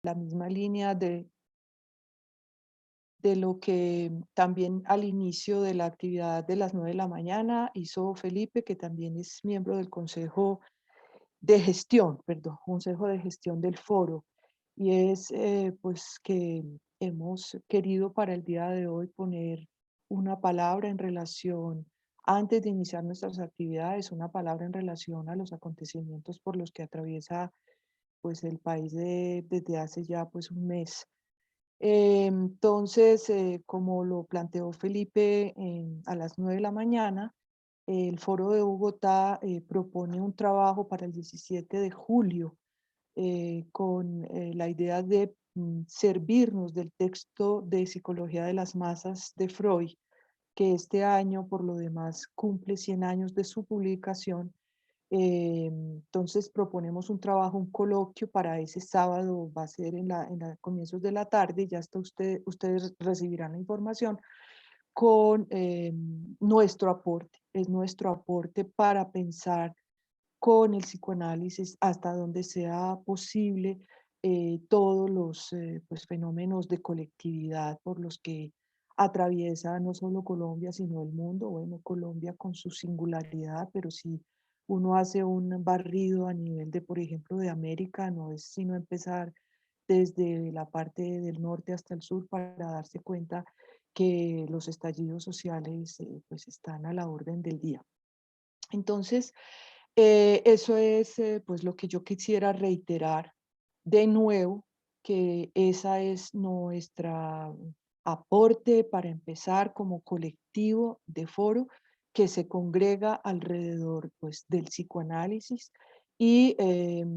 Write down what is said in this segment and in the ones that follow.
la misma línea de lo que también al inicio de la actividad de las 9 de la mañana hizo Felipe, que también es miembro del Consejo de Gestión, perdón, Consejo de Gestión del Foro. Y es pues que hemos querido para el día de hoy poner una palabra en relación, antes de iniciar nuestras actividades, una palabra en relación a los acontecimientos por los que atraviesa pues el país desde hace ya pues un mes. Entonces, como lo planteó Felipe a las 9 de la mañana, el Foro de Bogotá propone un trabajo para el 17 de julio con la idea de servirnos del texto de Psicología de las Masas de Freud, que este año por lo demás cumple 100 años de su publicación. Entonces proponemos un trabajo, un coloquio para ese sábado, va a ser en comienzos de la tarde, ya está ustedes recibirán la información con nuestro aporte, es nuestro aporte para pensar con el psicoanálisis hasta donde sea posible todos los pues, fenómenos de colectividad por los que atraviesa no solo Colombia, sino el mundo. Bueno, Colombia con su singularidad, pero si uno hace un barrido a nivel de, por ejemplo, de América, no es sino empezar desde la parte del norte hasta el sur para darse cuenta que los estallidos sociales pues están a la orden del día. Entonces, eso es pues lo que yo quisiera reiterar de nuevo, que esa es nuestra aporte para empezar como colectivo de foro que se congrega alrededor pues del psicoanálisis y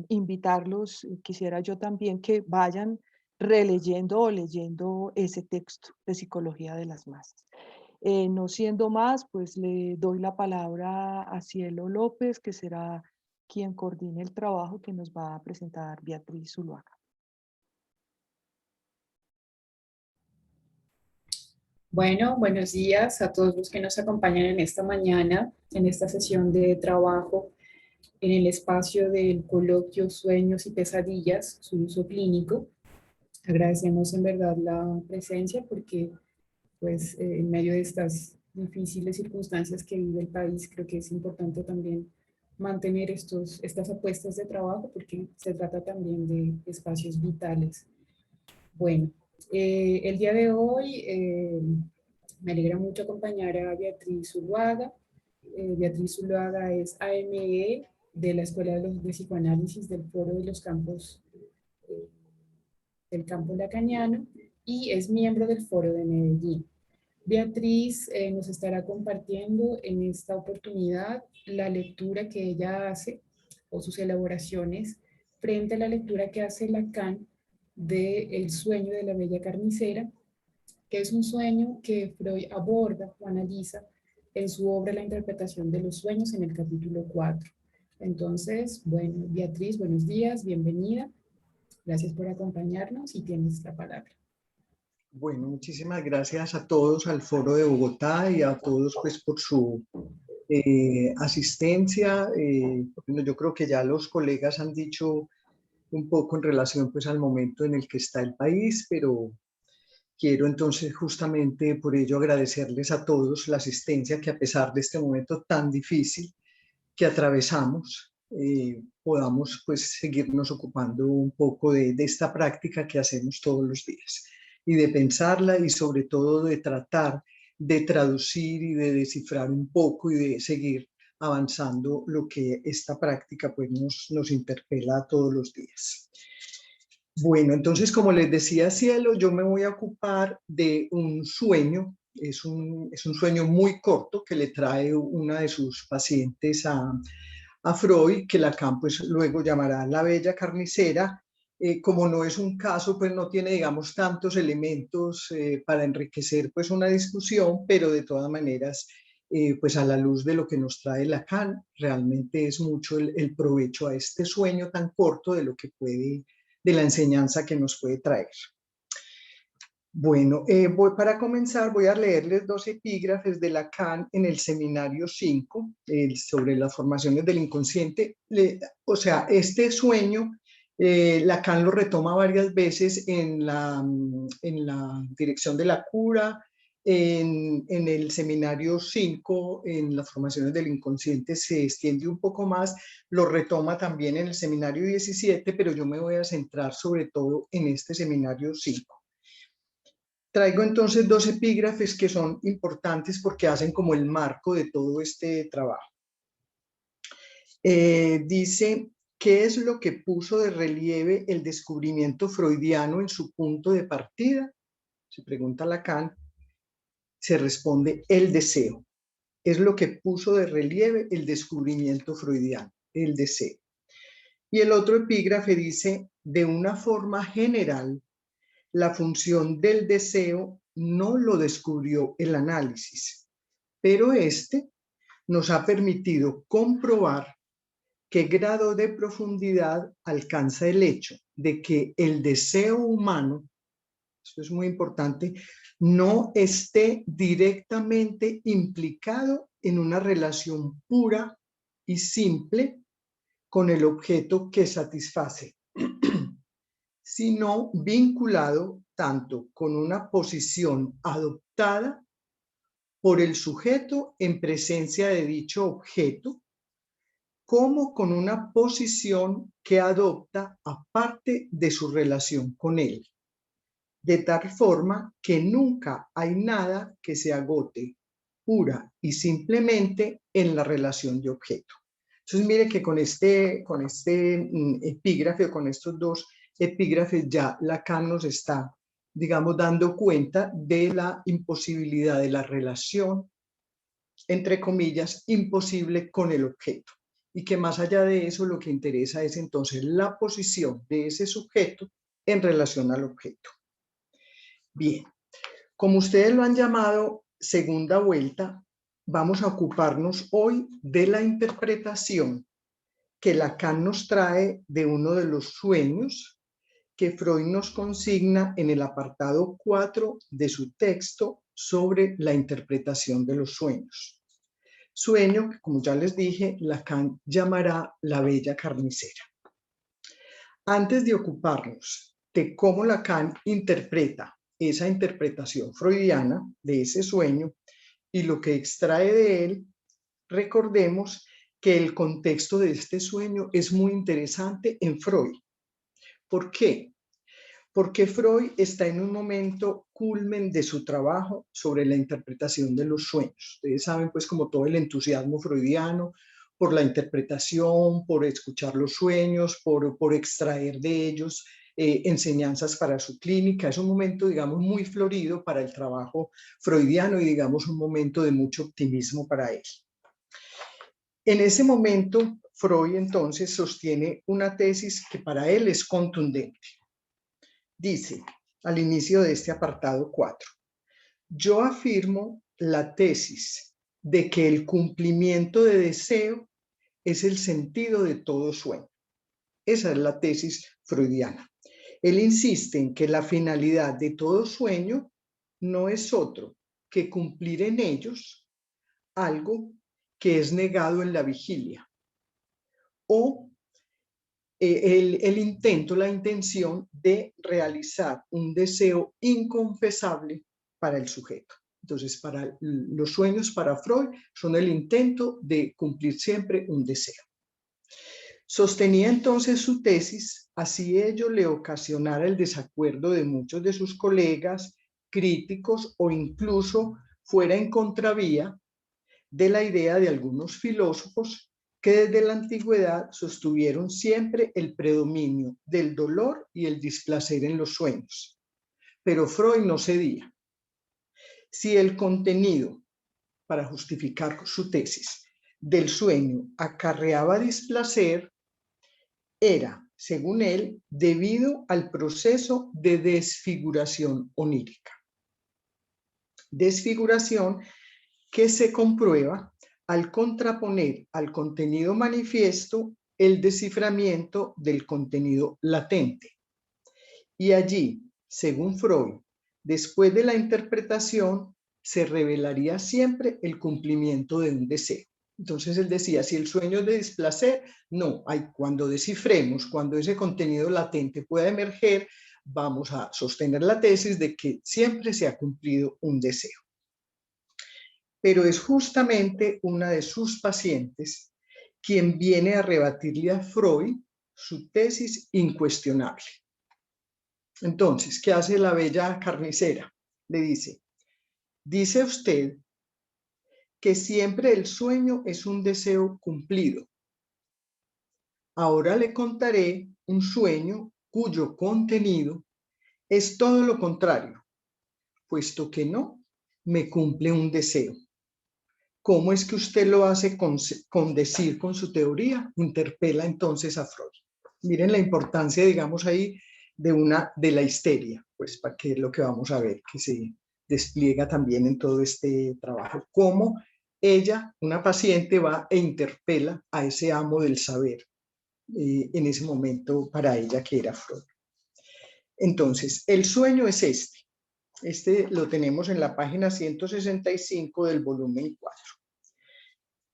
invitarlos, quisiera yo también que vayan releyendo o leyendo ese texto de Psicología de las Masas. No siendo más, pues le doy la palabra a Cielo López, que será quien coordine el trabajo que nos va a presentar Beatriz Zuluaga. Bueno, buenos días a todos los que nos acompañan en esta mañana, en esta sesión de trabajo en el espacio del coloquio Sueños y Pesadillas, su uso clínico. Agradecemos en verdad la presencia porque pues en medio de estas difíciles circunstancias que vive el país, creo que es importante también mantener estas apuestas de trabajo porque se trata también de espacios vitales. Bueno, el día de hoy me alegra mucho acompañar a Beatriz Zuluaga. Beatriz Zuluaga es AME de la Escuela de Psicoanálisis del Foro de los Campos eh, del Campo Lacaniano y es miembro del Foro de Medellín. Beatriz nos estará compartiendo en esta oportunidad la lectura que ella hace o sus elaboraciones frente a la lectura que hace Lacan de El sueño de la bella carnicera, que es un sueño que Freud aborda o analiza en su obra La interpretación de los sueños en el capítulo 4. Entonces, bueno, Beatriz, buenos días, bienvenida. Gracias por acompañarnos y tienes la palabra. Bueno, muchísimas gracias a todos, al Foro de Bogotá y a todos pues por su asistencia. Bueno, yo creo que ya los colegas han dicho un poco en relación pues al momento en el que está el país, pero quiero entonces justamente por ello agradecerles a todos la asistencia que a pesar de este momento tan difícil que atravesamos, podamos pues seguirnos ocupando un poco de esta práctica que hacemos todos los días y de pensarla y sobre todo de tratar de traducir y de descifrar un poco y de seguir avanzando lo que esta práctica pues nos interpela todos los días. Bueno, entonces como les decía Cielo, yo me voy a ocupar de un sueño, es un sueño muy corto que le trae una de sus pacientes a Freud, que Lacan pues luego llamará la bella carnicera. Como no es un caso, pues no tiene, digamos, tantos elementos para enriquecer pues una discusión, pero de todas maneras, pues a la luz de lo que nos trae Lacan, realmente es mucho el provecho a este sueño tan corto de lo que puede, de la enseñanza que nos puede traer. Bueno, para comenzar voy a leerles dos epígrafes de Lacan en el seminario 5 sobre las formaciones del inconsciente. O sea, este sueño Lacan lo retoma varias veces en la dirección de la cura, en el seminario 5, en las formaciones del inconsciente se extiende un poco más, lo retoma también en el seminario 17, pero yo me voy a centrar sobre todo en este seminario 5. Traigo entonces 2 epígrafes que son importantes porque hacen como el marco de todo este trabajo. Dice, ¿qué es lo que puso de relieve el descubrimiento freudiano en su punto de partida? Se pregunta Lacan. Se responde el deseo. Es lo que puso de relieve el descubrimiento freudiano, el deseo. Y el otro epígrafe dice, de una forma general, la función del deseo no lo descubrió el análisis, pero este nos ha permitido comprobar qué grado de profundidad alcanza el hecho de que el deseo humano, esto es muy importante, no esté directamente implicado en una relación pura y simple con el objeto que satisface, sino vinculado tanto con una posición adoptada por el sujeto en presencia de dicho objeto, como con una posición que adopta aparte de su relación con él, de tal forma que nunca hay nada que se agote pura y simplemente en la relación de objeto. Entonces mire que con este epígrafe o con estos 2 epígrafes ya Lacan nos está, digamos, dando cuenta de la imposibilidad de la relación, entre comillas, imposible con el objeto. Y que más allá de eso lo que interesa es entonces la posición de ese sujeto en relación al objeto. Bien, como ustedes lo han llamado segunda vuelta, vamos a ocuparnos hoy de la interpretación que Lacan nos trae de uno de los sueños que Freud nos consigna en el apartado 4 de su texto sobre la interpretación de los sueños. Sueño que, como ya les dije, Lacan llamará la bella carnicera. Antes de ocuparnos de cómo Lacan interpreta esa interpretación freudiana de ese sueño y lo que extrae de él, recordemos que el contexto de este sueño es muy interesante en Freud. ¿Por qué? Porque Freud está en un momento culmen de su trabajo sobre la interpretación de los sueños. Ustedes saben, pues, como todo el entusiasmo freudiano por la interpretación, por escuchar los sueños, por extraer de ellos enseñanzas para su clínica. Es un momento, digamos, muy florido para el trabajo freudiano y, digamos, un momento de mucho optimismo para él. En ese momento, Freud entonces sostiene una tesis que para él es contundente. Dice, al inicio de este apartado 4, yo afirmo la tesis de que el cumplimiento de deseo es el sentido de todo sueño. Esa es la tesis freudiana. Él insiste en que la finalidad de todo sueño no es otro que cumplir en ellos algo que es negado en la vigilia o el intento, la intención de realizar un deseo inconfesable para el sujeto. Entonces, para los sueños, para Freud, son el intento de cumplir siempre un deseo. Sostenía entonces su tesis, así ello le ocasionara el desacuerdo de muchos de sus colegas, críticos o incluso fuera en contravía de la idea de algunos filósofos que desde la antigüedad sostuvieron siempre el predominio del dolor y el displacer en los sueños. Pero Freud no cedía. Si el contenido, para justificar su tesis, del sueño acarreaba displacer, era, según él, debido al proceso de desfiguración onírica. Desfiguración que se comprueba al contraponer al contenido manifiesto el desciframiento del contenido latente. Y allí, según Freud, después de la interpretación, se revelaría siempre el cumplimiento de un deseo. Entonces él decía, si el sueño es de displacer, no, cuando descifremos, cuando ese contenido latente pueda emerger, vamos a sostener la tesis de que siempre se ha cumplido un deseo. Pero es justamente una de sus pacientes quien viene a rebatirle a Freud su tesis incuestionable. Entonces, ¿qué hace la bella carnicera? Le dice usted que siempre el sueño es un deseo cumplido. Ahora le contaré un sueño cuyo contenido es todo lo contrario, puesto que no me cumple un deseo. ¿Cómo es que usted lo hace condecir con su teoría? Interpela entonces a Freud. Miren la importancia, digamos, ahí de la histeria, pues para que es lo que vamos a ver, que se despliega también en todo este trabajo. Cómo ella, una paciente, va e interpela a ese amo del saber, en ese momento para ella que era Freud. Entonces, el sueño es este. Este lo tenemos en la página 165 del volumen 4.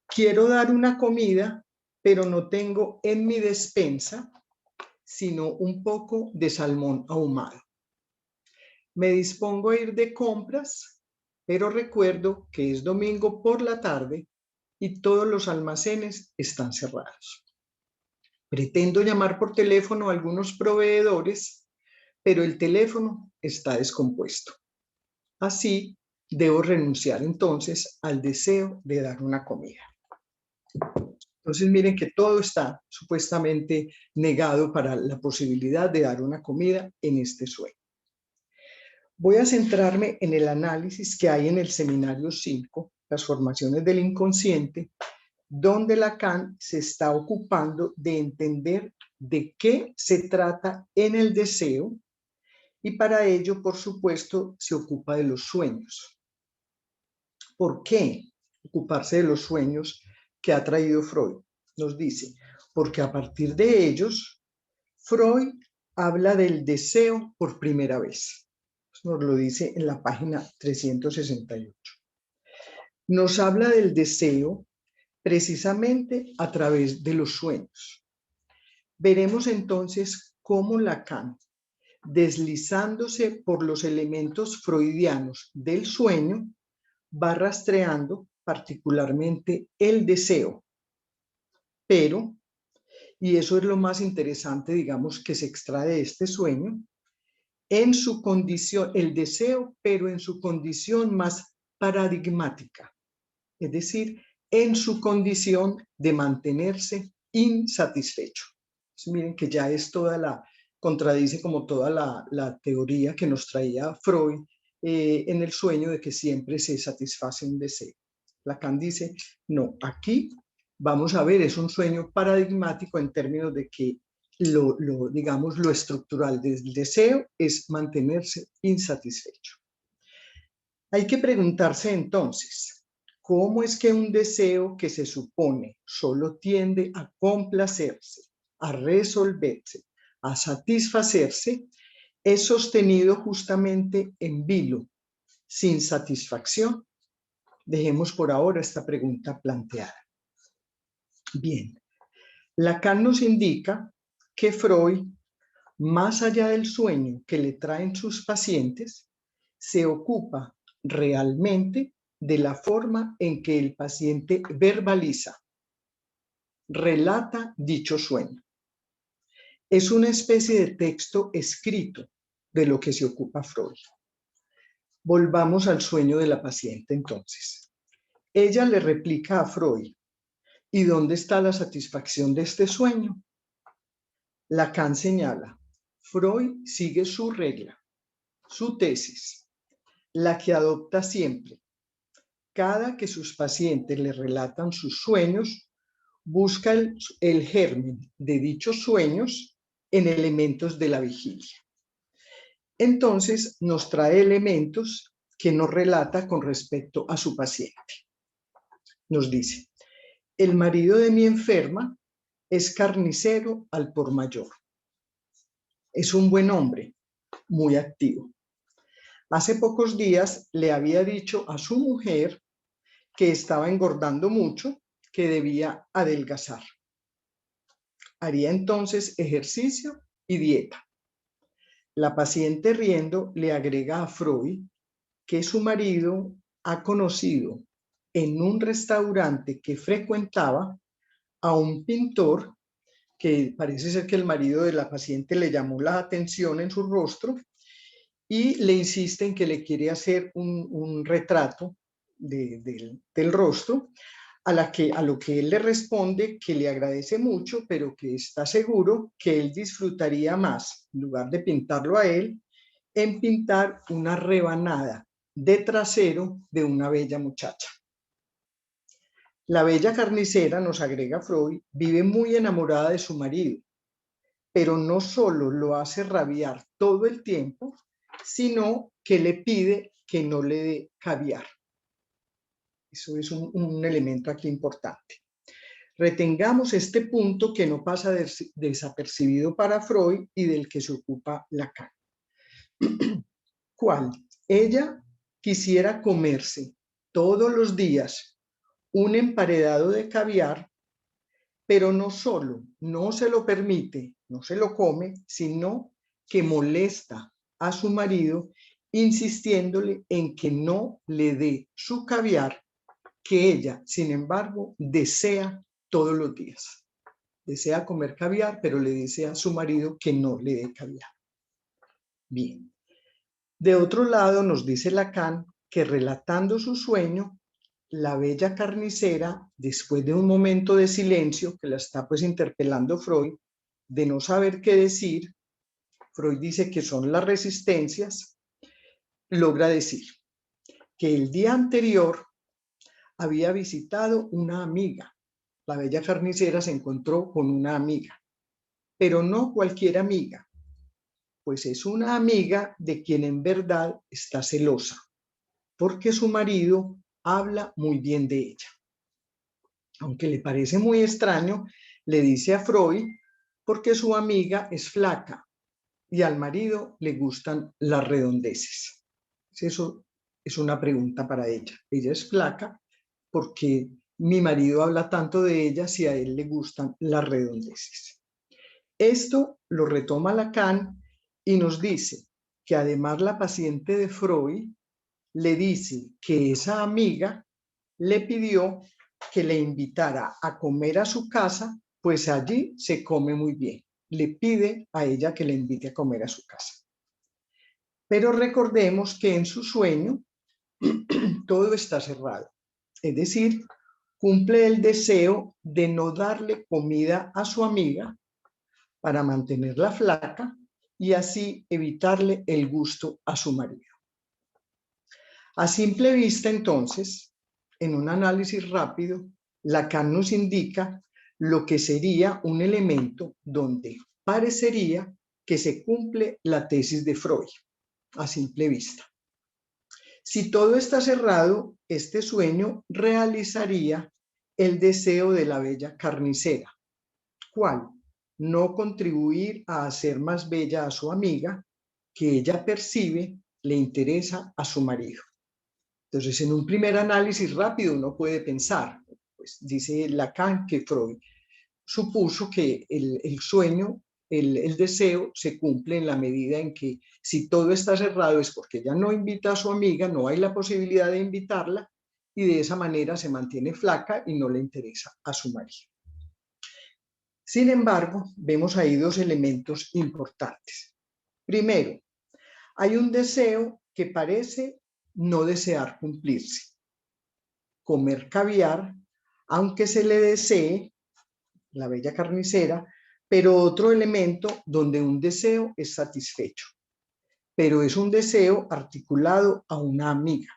Quiero dar una comida, pero no tengo en mi despensa sino un poco de salmón ahumado. Me dispongo a ir de compras, pero recuerdo que es domingo por la tarde y todos los almacenes están cerrados. Pretendo llamar por teléfono a algunos proveedores, pero el teléfono está descompuesto. Así, debo renunciar entonces al deseo de dar una comida. Entonces miren que todo está supuestamente negado para la posibilidad de dar una comida en este sueño. Voy a centrarme en el análisis que hay en el seminario 5, las formaciones del inconsciente, donde Lacan se está ocupando de entender de qué se trata en el deseo y para ello, por supuesto, se ocupa de los sueños. ¿Por qué ocuparse de los sueños que ha traído Freud? Nos dice, porque a partir de ellos, Freud habla del deseo por primera vez. Nos lo dice en la página 368. Nos habla del deseo precisamente a través de los sueños. Veremos entonces cómo Lacan, deslizándose por los elementos freudianos del sueño, va rastreando particularmente el deseo. Pero, y eso es lo más interesante, digamos, que se extrae de este sueño, en su condición, el deseo, pero en su condición más paradigmática, es decir, en su condición de mantenerse insatisfecho. Entonces, miren que ya es contradice como toda la teoría que nos traía Freud en el sueño de que siempre se satisface un deseo. Lacan dice, no, aquí vamos a ver, es un sueño paradigmático en términos de que digamos, lo estructural del deseo es mantenerse insatisfecho. Hay que preguntarse entonces, ¿cómo es que un deseo que se supone solo tiende a complacerse, a resolverse, a satisfacerse, es sostenido justamente en vilo, sin satisfacción? Dejemos por ahora esta pregunta planteada. Bien, Lacan nos indica que Freud, más allá del sueño que le traen sus pacientes, se ocupa realmente de la forma en que el paciente verbaliza, relata dicho sueño. Es una especie de texto escrito de lo que se ocupa Freud. Volvamos al sueño de la paciente entonces. Ella le replica a Freud, ¿y dónde está la satisfacción de este sueño? Lacan señala, Freud sigue su regla, su tesis, la que adopta siempre. Cada que sus pacientes le relatan sus sueños, busca el germen de dichos sueños en elementos de la vigilia. Entonces nos trae elementos que nos relata con respecto a su paciente. Nos dice, el marido de mi enferma es carnicero al por mayor. Es un buen hombre, muy activo. Hace pocos días le había dicho a su mujer que estaba engordando mucho, que debía adelgazar. Haría entonces ejercicio y dieta. La paciente riendo le agrega a Freud que su marido ha conocido en un restaurante que frecuentaba a un pintor que parece ser que el marido de la paciente le llamó la atención en su rostro y le insiste en que le quiere hacer un retrato del rostro, a lo que él le responde que le agradece mucho, pero que está seguro que él disfrutaría más, en lugar de pintarlo a él, en pintar una rebanada de trasero de una bella muchacha. La bella carnicera, nos agrega Freud, vive muy enamorada de su marido, pero no solo lo hace rabiar todo el tiempo, sino que le pide que no le dé caviar. Eso es un elemento aquí importante. Retengamos este punto que no pasa desapercibido para Freud y del que se ocupa Lacan. ¿Cuál? Ella quisiera comerse todos los días un emparedado de caviar, pero no solo no se lo permite, no se lo come, sino que molesta a su marido insistiéndole en que no le dé su caviar, que ella, sin embargo, desea todos los días. Desea comer caviar, pero le dice a su marido que no le dé caviar. Bien. De otro lado, nos dice Lacan que relatando su sueño, la bella carnicera, después de un momento de silencio que la está pues interpelando Freud, de no saber qué decir, Freud dice que son las resistencias, logra decir que el día anterior había visitado una amiga. La bella carnicera se encontró con una amiga, pero no cualquier amiga, pues es una amiga de quien en verdad está celosa, porque su marido habla muy bien de ella. Aunque le parece muy extraño, le dice a Freud porque su amiga es flaca y al marido le gustan las redondeces. Eso es una pregunta para ella. Ella es flaca porque mi marido habla tanto de ella si a él le gustan las redondeces. Esto lo retoma Lacan y nos dice que además la paciente de Freud le dice que esa amiga le pidió que le invitara a comer a su casa, pues allí se come muy bien. Le pide a ella que le invite a comer a su casa. Pero recordemos que en su sueño todo está cerrado. Es decir, cumple el deseo de no darle comida a su amiga para mantenerla flaca y así evitarle el gusto a su marido. A simple vista, entonces, en un análisis rápido, Lacan nos indica lo que sería un elemento donde parecería que se cumple la tesis de Freud, a simple vista. Si todo está cerrado, este sueño realizaría el deseo de la bella carnicera. ¿Cuál? No contribuir a hacer más bella a su amiga, que ella percibe le interesa a su marido. Entonces, en un primer análisis rápido uno puede pensar, pues dice Lacan que Freud supuso que el sueño, el deseo se cumple en la medida en que si todo está cerrado es porque ella no invita a su amiga, no hay la posibilidad de invitarla y de esa manera se mantiene flaca y no le interesa a su marido. Sin embargo, vemos ahí dos elementos importantes. Primero, hay un deseo que parece no desear cumplirse. Comer caviar, aunque se le desee, la bella carnicera, pero otro elemento donde un deseo es satisfecho. Pero es un deseo articulado a una amiga.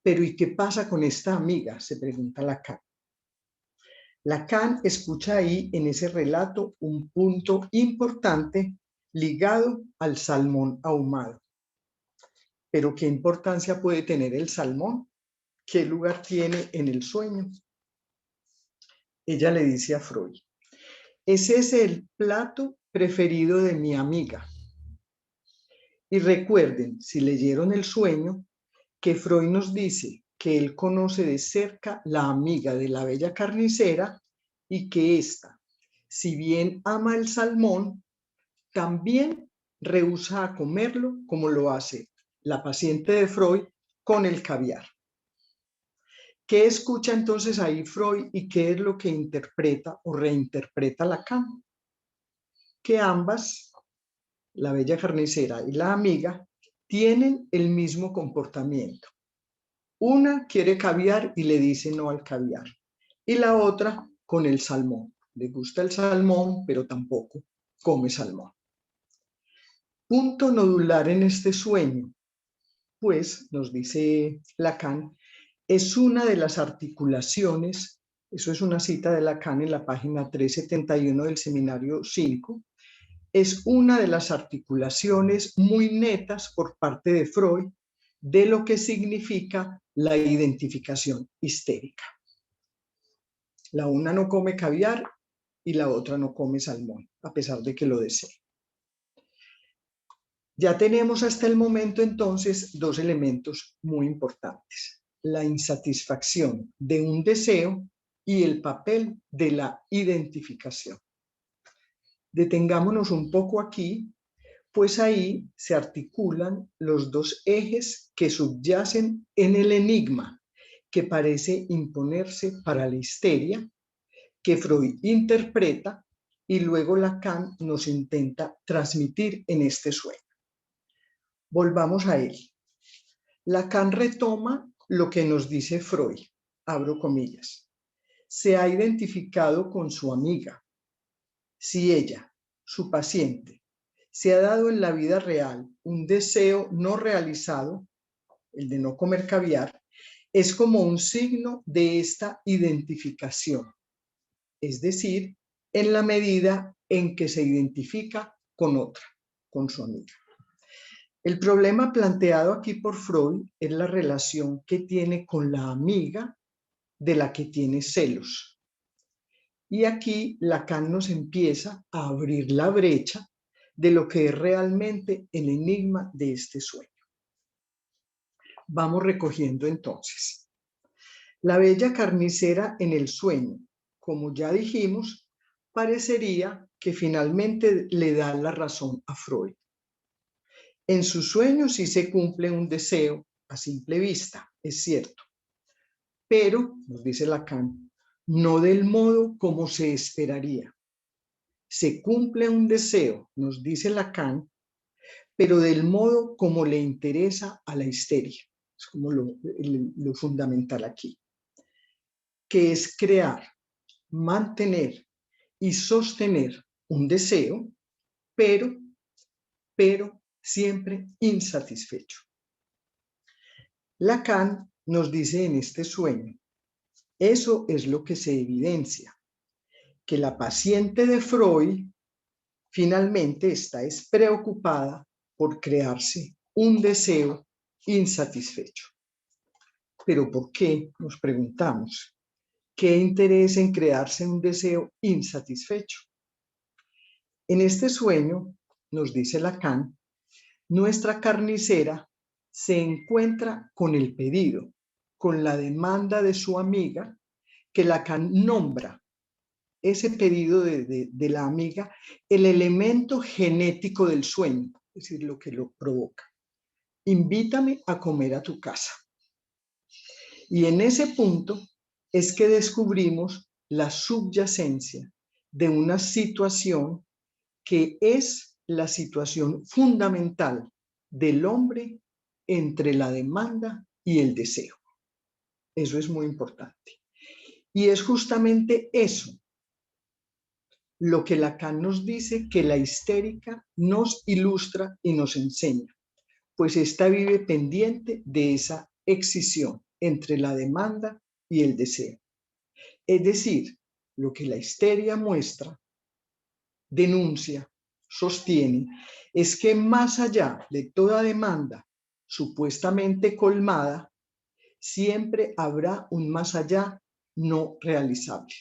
Pero ¿y qué pasa con esta amiga?, se pregunta Lacan. Lacan escucha ahí en ese relato un punto importante ligado al salmón ahumado. Pero ¿qué importancia puede tener el salmón? ¿Qué lugar tiene en el sueño? Ella le dice a Freud, ese es el plato preferido de mi amiga. Y recuerden, si leyeron el sueño, que Freud nos dice que él conoce de cerca la amiga de la bella carnicera y que ésta, si bien ama el salmón, también rehúsa a comerlo como lo hace la paciente de Freud con el caviar. ¿Qué escucha entonces ahí Freud y qué es lo que interpreta o reinterpreta Lacan? Que ambas, la bella carnicera y la amiga, tienen el mismo comportamiento. Una quiere caviar y le dice no al caviar. Y la otra con el salmón. Le gusta el salmón, pero tampoco come salmón. Punto nodular en este sueño, pues, nos dice Lacan, es una de las articulaciones, eso es una cita de Lacan en la página 371 del seminario 5, es una de las articulaciones muy netas por parte de Freud de lo que significa la identificación histérica. La una no come caviar y la otra no come salmón, a pesar de que lo desee. Ya tenemos hasta el momento entonces dos elementos muy importantes: la insatisfacción de un deseo y el papel de la identificación. Detengámonos un poco aquí, pues ahí se articulan los dos ejes que subyacen en el enigma que parece imponerse para la histeria, que Freud interpreta y luego Lacan nos intenta transmitir en este sueño. Volvamos a él. Lacan retoma lo que nos dice Freud, abro comillas. Se ha identificado con su amiga. Si ella, su paciente, se ha dado en la vida real un deseo no realizado, el de no comer caviar, es como un signo de esta identificación, es decir, en la medida en que se identifica con otra, con su amiga. El problema planteado aquí por Freud es la relación que tiene con la amiga de la que tiene celos. Y aquí Lacan nos empieza a abrir la brecha de lo que es realmente el enigma de este sueño. Vamos recogiendo entonces. La bella carnicera en el sueño, como ya dijimos, parecería que finalmente le da la razón a Freud. En su sueño sí se cumple un deseo a simple vista, es cierto, pero, nos dice Lacan, no del modo como se esperaría. Se cumple un deseo, nos dice Lacan, pero del modo como le interesa a la histeria. Es como lo fundamental aquí, que es crear, mantener y sostener un deseo, pero siempre insatisfecho. Lacan nos dice en este sueño, eso es lo que se evidencia, que la paciente de Freud finalmente está preocupada por crearse un deseo insatisfecho. ¿Pero por qué? Nos preguntamos. ¿Qué interés en crearse un deseo insatisfecho? En este sueño, nos dice Lacan, nuestra carnicera se encuentra con el pedido, con la demanda de su amiga, que Lacan nombra ese pedido de la amiga el elemento genético del sueño, es decir, lo que lo provoca. Invítame a comer a tu casa. Y en ese punto es que descubrimos la subyacencia de una situación que es la situación fundamental del hombre entre la demanda y el deseo. Eso es muy importante. Y es justamente eso lo que Lacan nos dice que la histérica nos ilustra y nos enseña, pues ésta vive pendiente de esa excisión entre la demanda y el deseo. Es decir, lo que la histeria muestra, denuncia, sostiene, es que más allá de toda demanda supuestamente colmada, siempre habrá un más allá no realizable.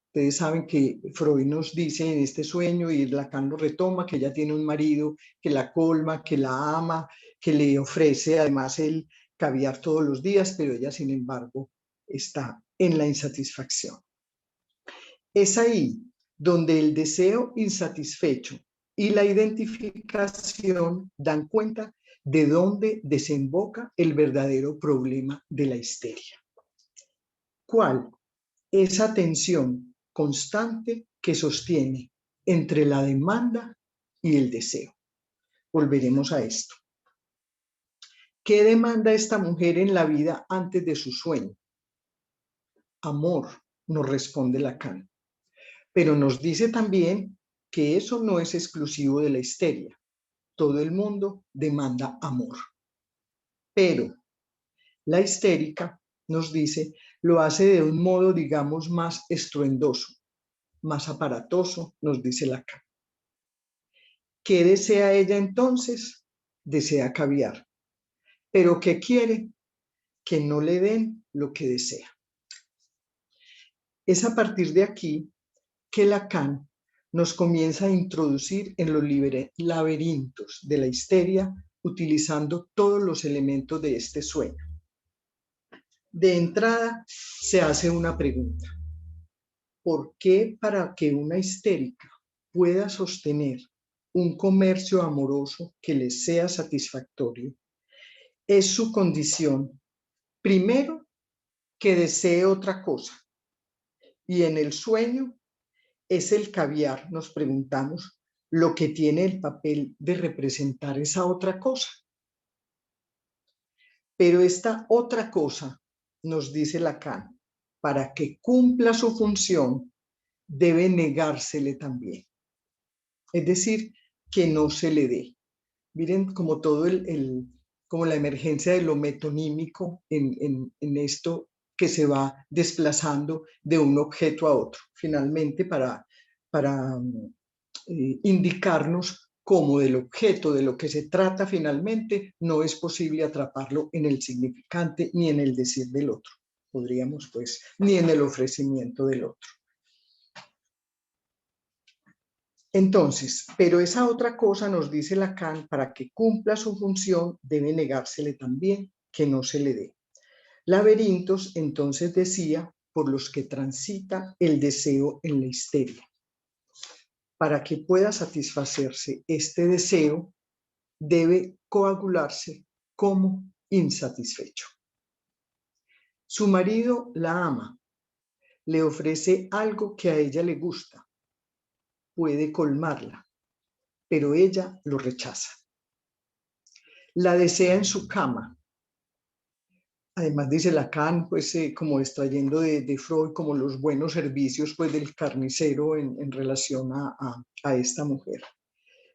Ustedes saben que Freud nos dice en este sueño, y Lacan lo retoma, que ella tiene un marido que la colma, que la ama, que le ofrece además el caviar todos los días, pero ella, sin embargo, está en la insatisfacción. Es ahí donde el deseo insatisfecho y la identificación dan cuenta de dónde desemboca el verdadero problema de la histeria. ¿Cuál? Esa tensión constante que sostiene entre la demanda y el deseo. Volveremos a esto. ¿Qué demanda esta mujer en la vida antes de su sueño? Amor, nos responde Lacan. Pero nos dice también que eso no es exclusivo de la histeria. Todo el mundo demanda amor. Pero la histérica, nos dice, lo hace de un modo, digamos, más estruendoso, más aparatoso, nos dice Lacan. ¿Qué desea ella entonces? Desea caviar. ¿Pero qué quiere? Que no le den lo que desea. Es a partir de aquí que Lacan nos comienza a introducir en los laberintos de la histeria utilizando todos los elementos de este sueño. De entrada se hace una pregunta. ¿Por qué para que una histérica pueda sostener un comercio amoroso que le sea satisfactorio, es su condición, primero, que desee otra cosa? Y en el sueño es el caviar, nos preguntamos, lo que tiene el papel de representar esa otra cosa. Pero esta otra cosa, nos dice Lacan, para que cumpla su función, debe negársele también. Es decir, que no se le dé. Miren como todo como la emergencia de lo metonímico en esto que se va desplazando de un objeto a otro, finalmente para indicarnos cómo del objeto de lo que se trata finalmente no es posible atraparlo en el significante ni en el decir del otro, podríamos pues, ni en el ofrecimiento del otro. Entonces, pero esa otra cosa, nos dice Lacan, para que cumpla su función debe negársele también, que no se le dé. Laberintos, entonces decía, por los que transita el deseo en la histeria. Para que pueda satisfacerse este deseo, debe coagularse como insatisfecho. Su marido la ama, le ofrece algo que a ella le gusta, puede colmarla, pero ella lo rechaza. La desea en su cama. Además dice Lacan, pues como extrayendo de Freud, como los buenos servicios pues del carnicero en relación a esta mujer.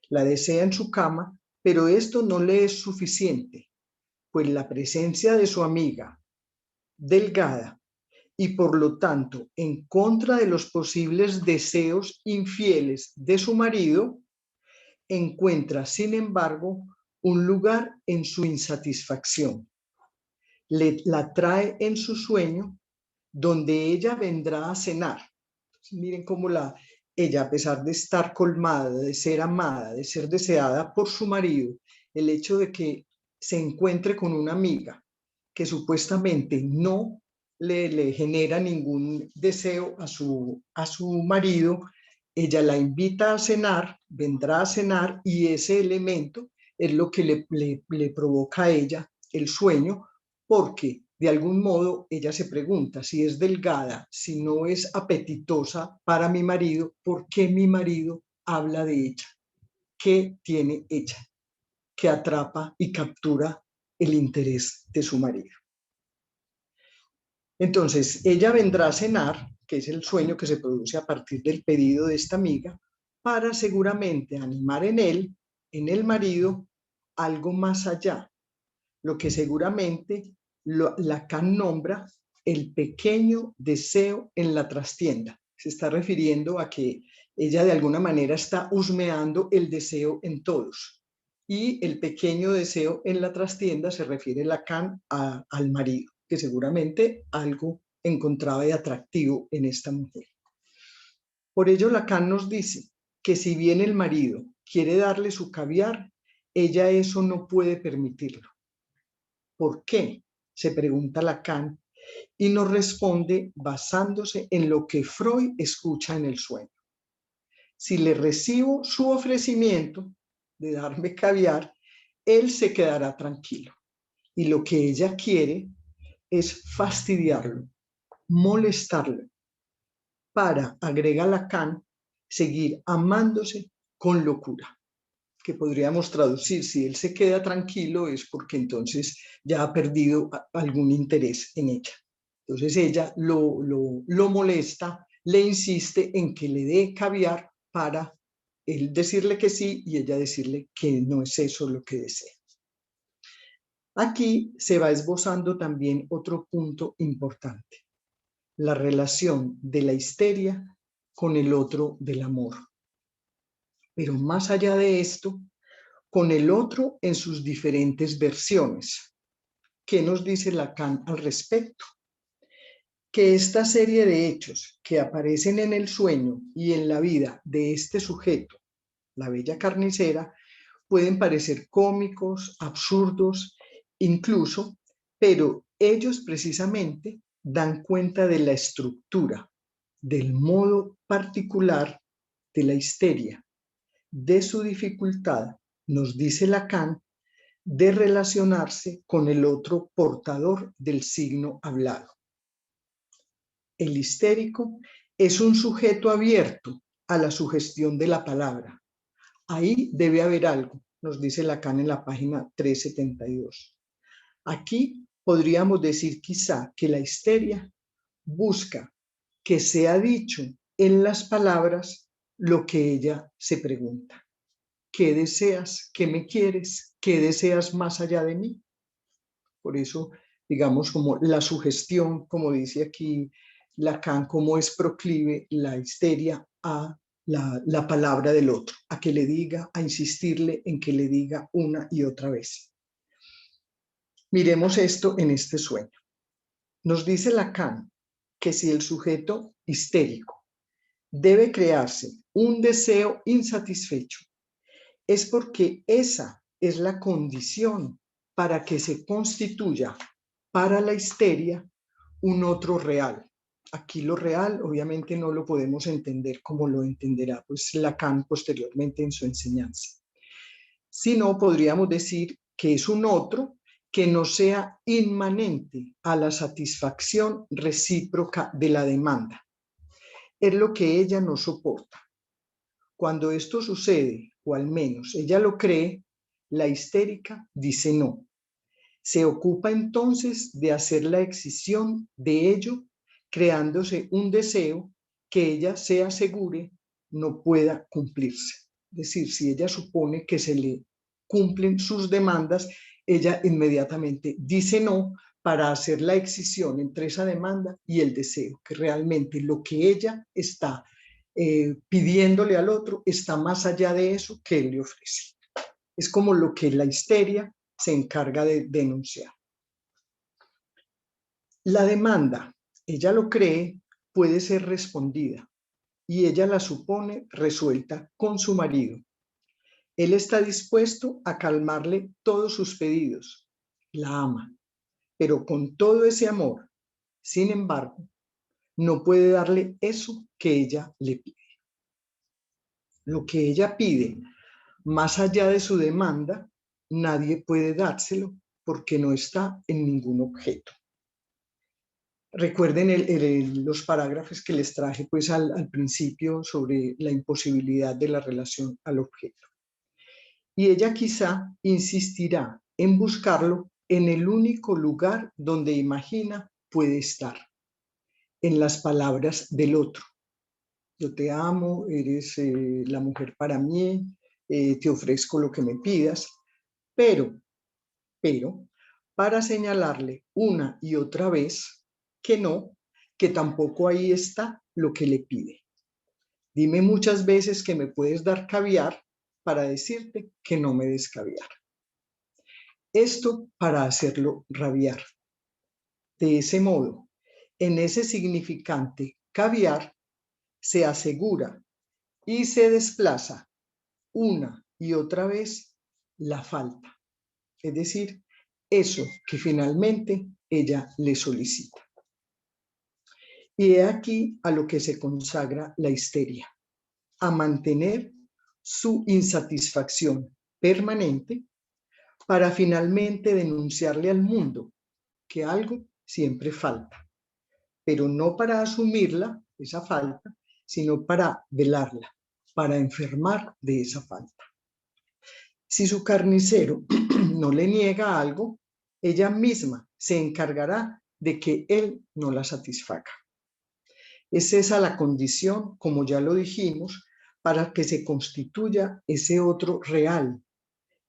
La desea en su cama, pero esto no le es suficiente, pues la presencia de su amiga, delgada, y por lo tanto en contra de los posibles deseos infieles de su marido, encuentra, sin embargo, un lugar en su insatisfacción. La trae en su sueño, donde ella vendrá a cenar. Miren cómo ella, a pesar de estar colmada, de ser amada, de ser deseada por su marido, el hecho de que se encuentre con una amiga que supuestamente no le genera ningún deseo a su marido, ella la invita a cenar, vendrá a cenar, y ese elemento es lo que le provoca a ella el sueño, porque de algún modo ella se pregunta si es delgada, si no es apetitosa para mi marido, ¿por qué mi marido habla de ella? ¿Qué tiene ella que atrapa y captura el interés de su marido? Entonces, ella vendrá a cenar, que es el sueño que se produce a partir del pedido de esta amiga, para seguramente animar en él, en el marido, algo más allá, lo que seguramente Lacan nombra el pequeño deseo en la trastienda. Se está refiriendo a que ella de alguna manera está husmeando el deseo en todos. Y el pequeño deseo en la trastienda se refiere Lacan al marido, que seguramente algo encontraba de atractivo en esta mujer. Por ello Lacan nos dice que si bien el marido quiere darle su caviar, ella eso no puede permitirlo. ¿Por qué?, se pregunta Lacan, y nos responde basándose en lo que Freud escucha en el sueño. Si le recibo su ofrecimiento de darme caviar, él se quedará tranquilo. Y lo que ella quiere es fastidiarlo, molestarlo, para, agrega Lacan, seguir amándose con locura. Que podríamos traducir: si él se queda tranquilo es porque entonces ya ha perdido algún interés en ella. Entonces ella lo molesta, le insiste en que le dé caviar para él decirle que sí y ella decirle que no es eso lo que desea. Aquí se va esbozando también otro punto importante: la relación de la histeria con el otro del amor. Pero más allá de esto, con el otro en sus diferentes versiones. ¿Qué nos dice Lacan al respecto? Que esta serie de hechos que aparecen en el sueño y en la vida de este sujeto, la bella carnicera, pueden parecer cómicos, absurdos, incluso, pero ellos precisamente dan cuenta de la estructura, del modo particular de la histeria, de su dificultad, nos dice Lacan, de relacionarse con el otro portador del signo hablado. El histérico es un sujeto abierto a la sugestión de la palabra. Ahí debe haber algo, nos dice Lacan en la página 372. Aquí podríamos decir quizá que la histeria busca que sea dicho en las palabras lo que ella se pregunta. ¿Qué deseas? ¿Qué me quieres? ¿Qué deseas más allá de mí? Por eso, digamos, como la sugestión, como dice aquí Lacan, cómo es proclive la histeria a la palabra del otro, a que le diga, a insistirle en que le diga una y otra vez. Miremos esto en este sueño. Nos dice Lacan que si el sujeto histérico debe crearse un deseo insatisfecho, es porque esa es la condición para que se constituya para la histeria un otro real. Aquí lo real obviamente no lo podemos entender como lo entenderá pues Lacan posteriormente en su enseñanza, sino podríamos decir que es un otro que no sea inmanente a la satisfacción recíproca de la demanda. Es lo que ella no soporta. Cuando esto sucede, o al menos ella lo cree, la histérica dice no. Se ocupa entonces de hacer la excisión de ello, creándose un deseo que ella se asegure no pueda cumplirse. Es decir, si ella supone que se le cumplen sus demandas, ella inmediatamente dice no para hacer la excisión entre esa demanda y el deseo, que realmente lo que ella está pidiéndole al otro está más allá de eso que él le ofrece. Es como lo que la histeria se encarga de denunciar. La demanda, ella lo cree, puede ser respondida y ella la supone resuelta con su marido. Él está dispuesto a calmarle todos sus pedidos, la ama, pero con todo ese amor, sin embargo, no puede darle eso que ella le pide. Lo que ella pide, más allá de su demanda, nadie puede dárselo porque no está en ningún objeto. Recuerden los parágrafos que les traje pues al principio sobre la imposibilidad de la relación al objeto. Y ella quizá insistirá en buscarlo en el único lugar donde imagina puede estar, en las palabras del otro. Yo te amo, eres la mujer para mí, te ofrezco lo que me pidas, pero, para señalarle una y otra vez que no, que tampoco ahí está lo que le pide. Dime muchas veces que me puedes dar caviar para decirte que no me des caviar. Esto para hacerlo rabiar. De ese modo, en ese significante caviar, se asegura y se desplaza una y otra vez la falta. Es decir, eso que finalmente ella le solicita. Y he aquí a lo que se consagra la histeria, a mantener su insatisfacción permanente para finalmente denunciarle al mundo que algo siempre falta, pero no para asumirla, esa falta, sino para velarla, para enfermar de esa falta. Si su carnicero no le niega algo, ella misma se encargará de que él no la satisfaga. Es esa la condición, como ya lo dijimos, para que se constituya ese otro real,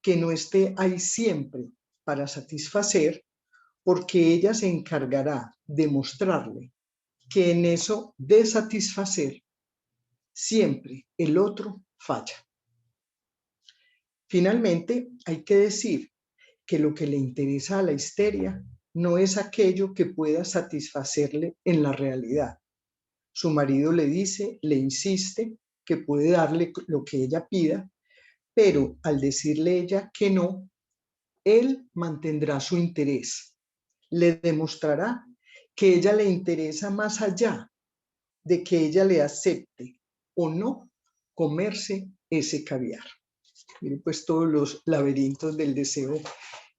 que no esté ahí siempre para satisfacer, porque ella se encargará de mostrarle que en eso de satisfacer siempre el otro falla. Finalmente, hay que decir que lo que le interesa a la histeria no es aquello que pueda satisfacerle en la realidad. Su marido le dice, le insiste que puede darle lo que ella pida, pero al decirle ella que no, él mantendrá su interés. Le demostrará que ella le interesa más allá de que ella le acepte o no comerse ese caviar. Miren pues todos los laberintos del deseo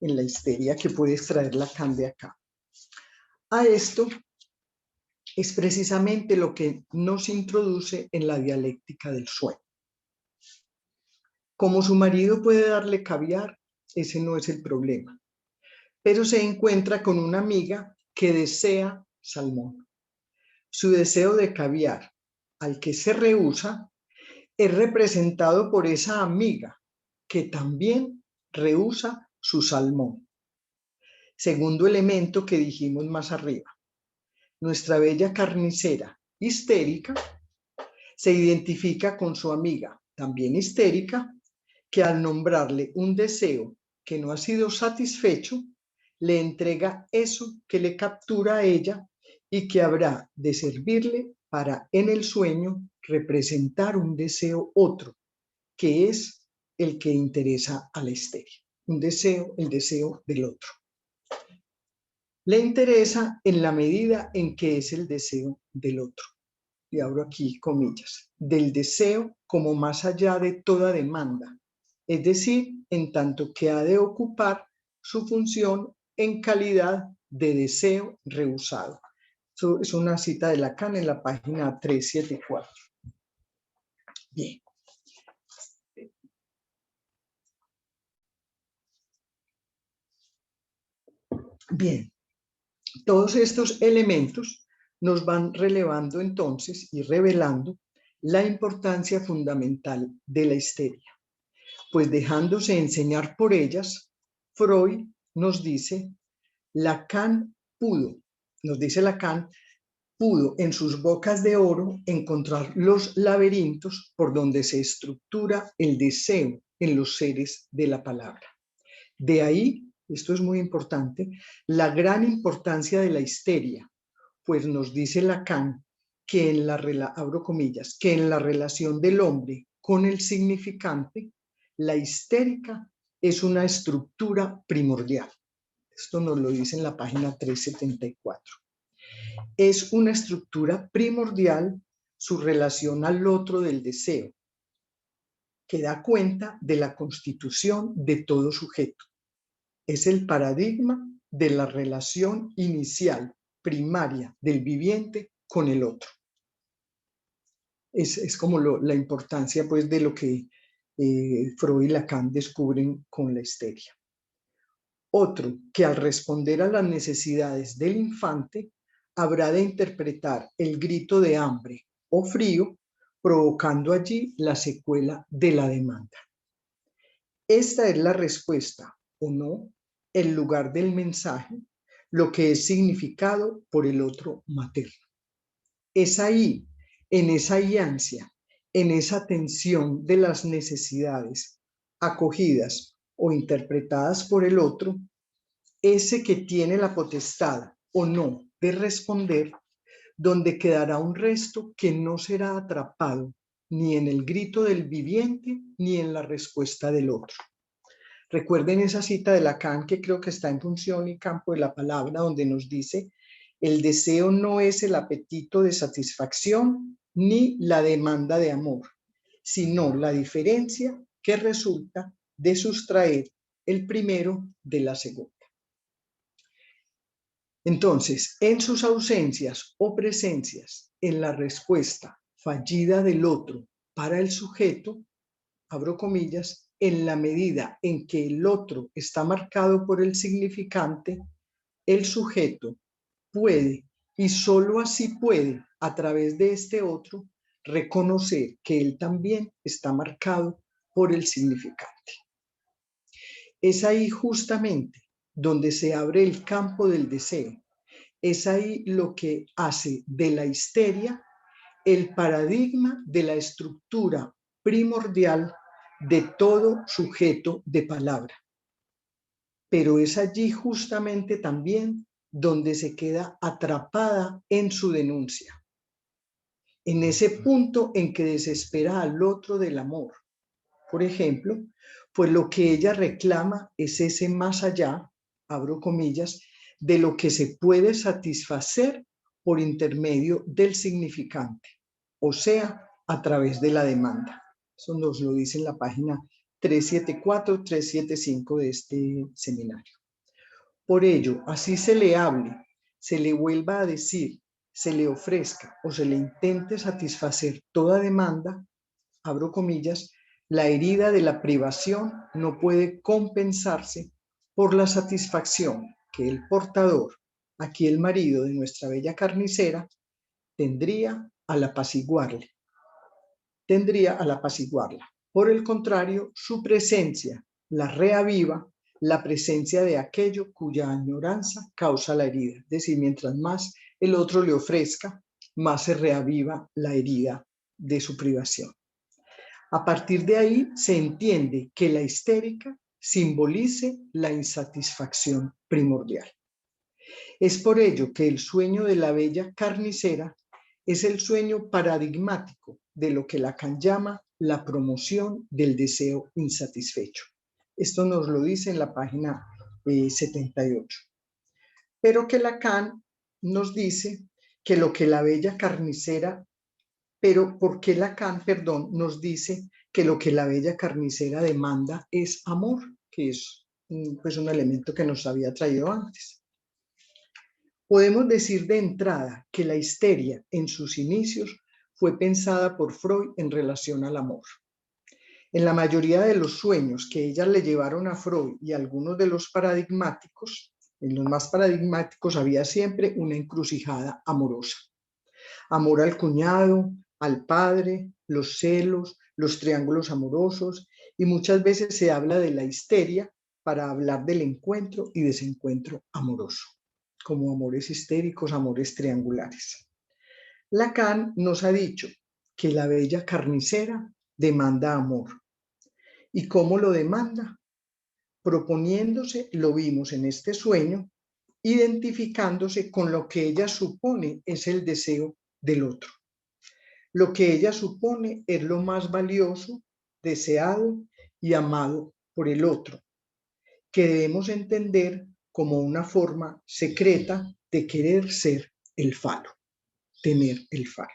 en la histeria que puede extraer Lacan de acá. A esto es precisamente lo que nos introduce en la dialéctica del sueño. Como su marido puede darle caviar, ese no es el problema, pero se encuentra con una amiga que desea salmón. Su deseo de caviar, al que se rehúsa, es representado por esa amiga que también rehúsa su salmón. Segundo elemento que dijimos más arriba. Nuestra bella carnicera histérica se identifica con su amiga, también histérica, que al nombrarle un deseo que no ha sido satisfecho, le entrega eso que le captura a ella y que habrá de servirle para en el sueño representar un deseo otro, que es el que interesa a la histeria. Un deseo, el deseo del otro. Le interesa en la medida en que es el deseo del otro. Y abro aquí comillas. Del deseo como más allá de toda demanda. Es decir, en tanto que ha de ocupar su función en calidad de deseo rehusado. Eso es una cita de Lacan en la página 374. Bien. Bien. Todos estos elementos nos van relevando entonces y revelando la importancia fundamental de la histeria. Pues dejándose enseñar por ellas, Freud nos dice, Lacan pudo en sus bocas de oro encontrar los laberintos por donde se estructura el deseo en los seres de la palabra. De ahí, esto es muy importante, la gran importancia de la histeria, pues nos dice Lacan que abro comillas, que en la relación del hombre con el significante, la histérica es una estructura primordial. Esto nos lo dice en la página 374. Es una estructura primordial su relación al otro del deseo, que da cuenta de la constitución de todo sujeto. Es el paradigma de la relación inicial, primaria, del viviente con el otro. Es como la importancia pues, de lo que Freud y Lacan descubren con la histeria. Otro, que al responder a las necesidades del infante, habrá de interpretar el grito de hambre o frío, provocando allí la secuela de la demanda. Esta es la respuesta, o no, el lugar del mensaje, lo que es significado por el otro materno. Es ahí, en esa ansia, en esa tensión de las necesidades acogidas o interpretadas por el otro, ese que tiene la potestad o no de responder, donde quedará un resto que no será atrapado ni en el grito del viviente ni en la respuesta del otro. Recuerden esa cita de Lacan que creo que está en Función y Campo de la Palabra, donde nos dice: el deseo no es el apetito de satisfacción ni la demanda de amor, sino la diferencia que resulta de sustraer el primero de la segunda. Entonces, en sus ausencias o presencias, en la respuesta fallida del otro para el sujeto, abro comillas, en la medida en que el otro está marcado por el significante, el sujeto puede, y solo así puede, a través de este otro, reconocer que él también está marcado por el significante. Es ahí justamente donde se abre el campo del deseo. Es ahí lo que hace de la histeria el paradigma de la estructura primordial de todo sujeto de palabra. Pero es allí justamente también donde se queda atrapada en su denuncia, en ese punto en que desespera al otro del amor. Por ejemplo, pues lo que ella reclama es ese más allá, abro comillas, de lo que se puede satisfacer por intermedio del significante, o sea, a través de la demanda. Eso nos lo dice en la página 374, 375 de este seminario. Por ello, así se le hable, se le vuelva a decir, se le ofrezca o se le intente satisfacer toda demanda, abro comillas, la herida de la privación no puede compensarse por la satisfacción que el portador, aquí el marido de nuestra bella carnicera, tendría al apaciguarla. Por el contrario, su presencia la reaviva, la presencia de aquello cuya añoranza causa la herida. Es decir, mientras más el otro le ofrezca, más se reaviva la herida de su privación. A partir de ahí se entiende que la histérica simbolice la insatisfacción primordial. Es por ello que el sueño de la bella carnicera es el sueño paradigmático de lo que Lacan llama la promoción del deseo insatisfecho. Esto nos lo dice en la página 78. Pero que Lacan nos dice que lo que la bella carnicera, pero ¿por qué Lacan, nos dice que lo que la bella carnicera demanda es amor? Que es pues un elemento que nos había traído antes. Podemos decir de entrada que la histeria en sus inicios fue pensada por Freud en relación al amor. En la mayoría de los sueños que ellas le llevaron a Freud y algunos de los paradigmáticos, en los más paradigmáticos había siempre una encrucijada amorosa. Amor al cuñado, al padre, los celos, los triángulos amorosos, y muchas veces se habla de la histeria para hablar del encuentro y desencuentro amoroso, como amores histéricos, amores triangulares. Lacan nos ha dicho que la bella carnicera demanda amor. ¿Y cómo lo demanda? Proponiéndose, lo vimos en este sueño, identificándose con lo que ella supone es el deseo del otro. Lo que ella supone es lo más valioso, deseado y amado por el otro, que debemos entender como una forma secreta de querer ser el falo, tener el falo.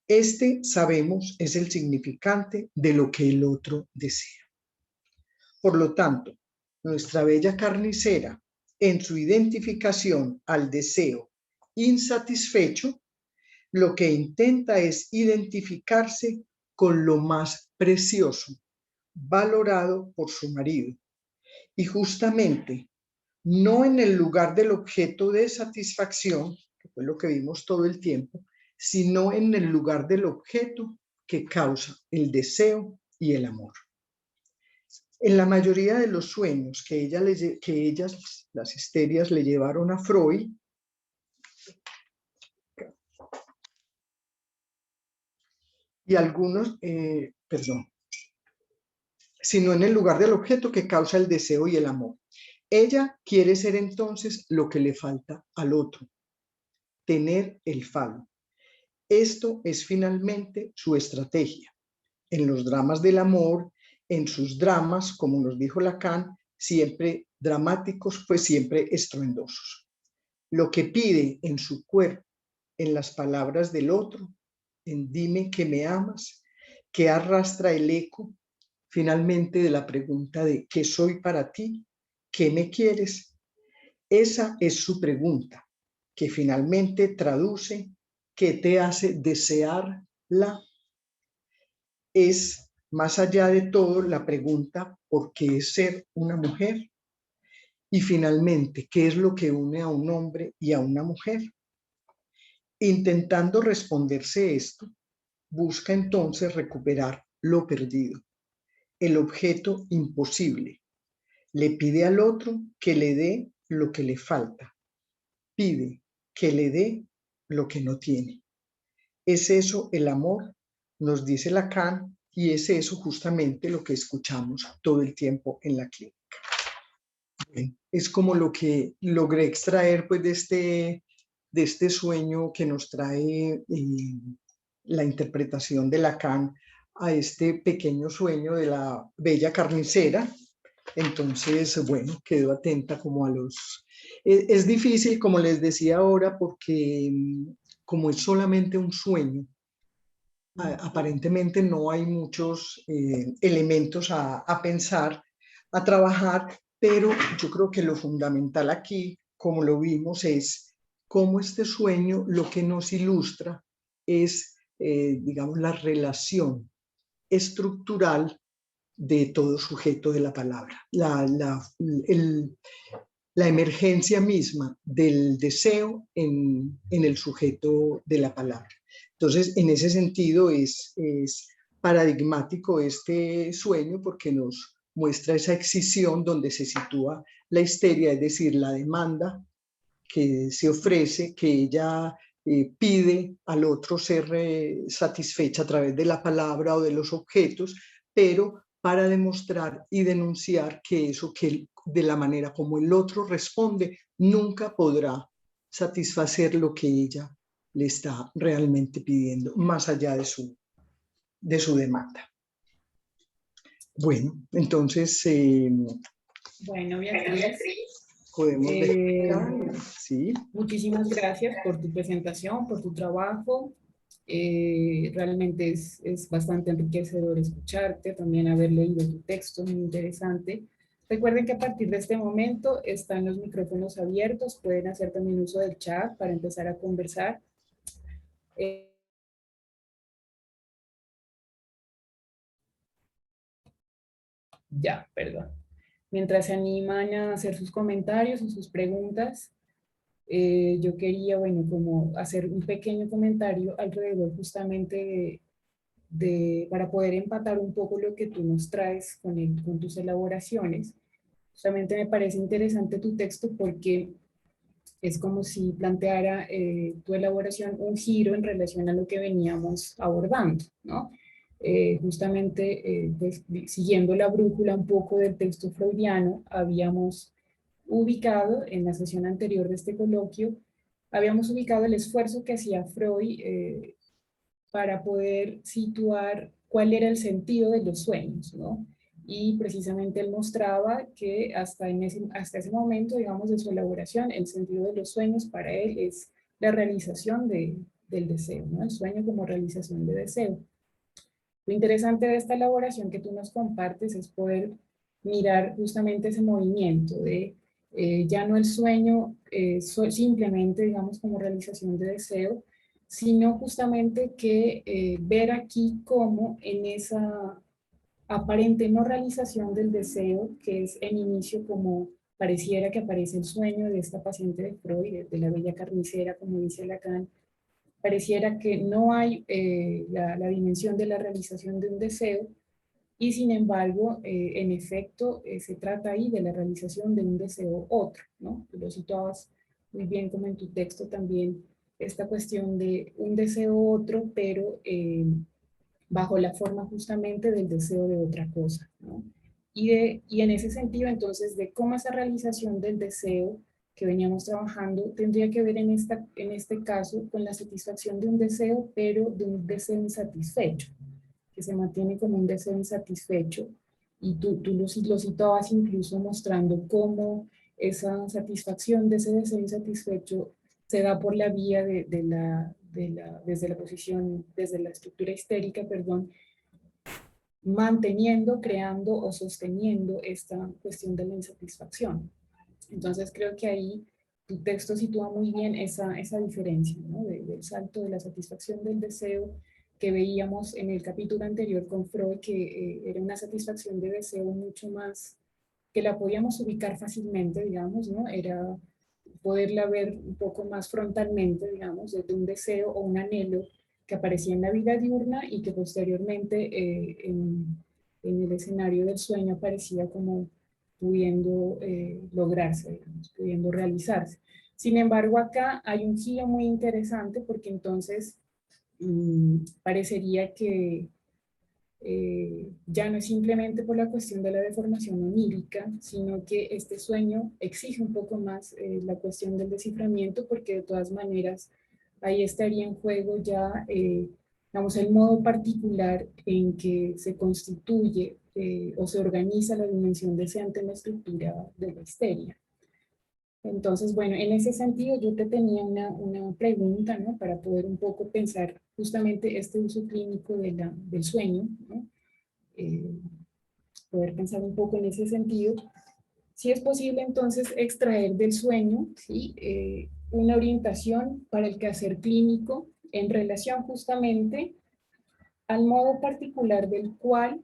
Este, sabemos, es el significante de lo que el otro desea. Por lo tanto, nuestra bella carnicera, en su identificación al deseo insatisfecho, lo que intenta es identificarse con lo más precioso, valorado por su marido. Y justamente, no en el lugar del objeto de satisfacción, que fue lo que vimos todo el tiempo, sino en el lugar del objeto que causa el deseo y el amor. En la mayoría de los sueños que ellas, las histerias, le llevaron a Freud, y algunos, sino en el lugar del objeto que causa el deseo y el amor. Ella quiere ser entonces lo que le falta al otro, tener el falo. Esto es finalmente su estrategia. En los dramas del amor, en sus dramas, como nos dijo Lacan, siempre dramáticos, pues siempre estruendosos. Lo que pide en su cuerpo, en las palabras del otro, en dime que me amas, que arrastra el eco finalmente de la pregunta de ¿qué soy para ti? ¿Qué me quieres? Esa es su pregunta, que finalmente traduce ¿qué te hace desearla? Es, más allá de todo, la pregunta ¿por qué es ser una mujer? Y finalmente, ¿qué es lo que une a un hombre y a una mujer? Intentando responderse esto, busca entonces recuperar lo perdido, el objeto imposible. Le pide al otro que le dé lo que le falta. Pide que le dé lo que no tiene. ¿Es eso el amor? Nos dice Lacan, y es eso justamente lo que escuchamos todo el tiempo en la clínica. Bueno, es como lo que logré extraer pues de este sueño que nos trae la interpretación de Lacan a este pequeño sueño de la bella carnicera. Entonces, bueno, quedo atenta como a los... Es difícil, como les decía ahora, porque como es solamente un sueño, aparentemente no hay muchos elementos a pensar, a trabajar, pero yo creo que lo fundamental aquí, como lo vimos, es cómo este sueño lo que nos ilustra es, digamos, la relación estructural de todo sujeto de la palabra, la emergencia misma del deseo en el sujeto de la palabra. Entonces, en ese sentido es paradigmático este sueño porque nos muestra esa excisión donde se sitúa la histeria, es decir, la demanda que se ofrece, que ella pide al otro ser satisfecha a través de la palabra o de los objetos, pero para demostrar y denunciar que eso que de la manera como el otro responde nunca podrá satisfacer lo que ella le está realmente pidiendo, más allá de su demanda. Bueno, entonces Bueno, Beatriz, podemos ver. Sí. muchísimas gracias por tu presentación, por tu trabajo. Realmente es bastante enriquecedor escucharte, también haber leído tu texto, muy interesante. Recuerden que a partir de este momento están los micrófonos abiertos, pueden hacer también uso del chat para empezar a conversar. Ya, perdón. Mientras se animan a hacer sus comentarios o sus preguntas, yo quería, bueno, como hacer un pequeño comentario alrededor justamente para poder empatar un poco lo que tú nos traes con tus elaboraciones. Justamente me parece interesante tu texto porque es como si planteara tu elaboración un giro en relación a lo que veníamos abordando, ¿no? Justamente, pues, siguiendo la brújula un poco del texto freudiano, habíamos ubicado en la sesión anterior de este coloquio, habíamos ubicado el esfuerzo que hacía Freud para poder situar cuál era el sentido de los sueños, ¿no? Y precisamente él mostraba que hasta ese momento, digamos, de su elaboración, el sentido de los sueños para él es la realización del deseo, ¿no? El sueño como realización de deseo. Lo interesante de esta elaboración que tú nos compartes es poder mirar justamente ese movimiento de ya no el sueño simplemente, digamos, como realización de deseo, sino justamente que ver aquí cómo en esa aparente no realización del deseo, que es en inicio como pareciera que aparece el sueño de esta paciente de Freud, de la bella carnicera, como dice Lacan, pareciera que no hay la dimensión de la realización de un deseo y sin embargo, en efecto, se trata ahí de la realización de un deseo otro, ¿no? Tú lo citabas muy bien como en tu texto también, esta cuestión de un deseo otro, pero bajo la forma justamente del deseo de otra cosa, ¿no? Y en ese sentido, entonces, de cómo esa realización del deseo que veníamos trabajando tendría que ver en este caso con la satisfacción de un deseo, pero de un deseo insatisfecho, que se mantiene como un deseo insatisfecho, Y tú lo citabas incluso mostrando cómo esa satisfacción de ese deseo insatisfecho se da por la vía desde la posición, desde la estructura histérica, perdón, manteniendo, creando o sosteniendo esta cuestión de la insatisfacción. Entonces creo que ahí tu texto sitúa muy bien esa diferencia, ¿no? Del salto de la satisfacción del deseo que veíamos en el capítulo anterior con Freud, que era una satisfacción de deseo mucho más, que la podíamos ubicar fácilmente, digamos, ¿no? Era poderla ver un poco más frontalmente, digamos, desde un deseo o un anhelo que aparecía en la vida diurna y que posteriormente en el escenario del sueño aparecía como pudiendo lograrse, digamos, pudiendo realizarse. Sin embargo, acá hay un giro muy interesante porque entonces parecería que ya no es simplemente por la cuestión de la deformación onírica, sino que este sueño exige un poco más la cuestión del desciframiento, porque de todas maneras ahí estaría en juego ya, digamos, el modo particular en que se constituye o se organiza la dimensión deseante en la estructura de la histeria. Entonces, bueno, en ese sentido yo te tenía una pregunta, ¿no? Para poder un poco pensar justamente este uso clínico del sueño, ¿no? Poder pensar un poco en ese sentido. Si es posible entonces extraer del sueño, ¿sí? Una orientación para el quehacer clínico en relación justamente al modo particular del cual,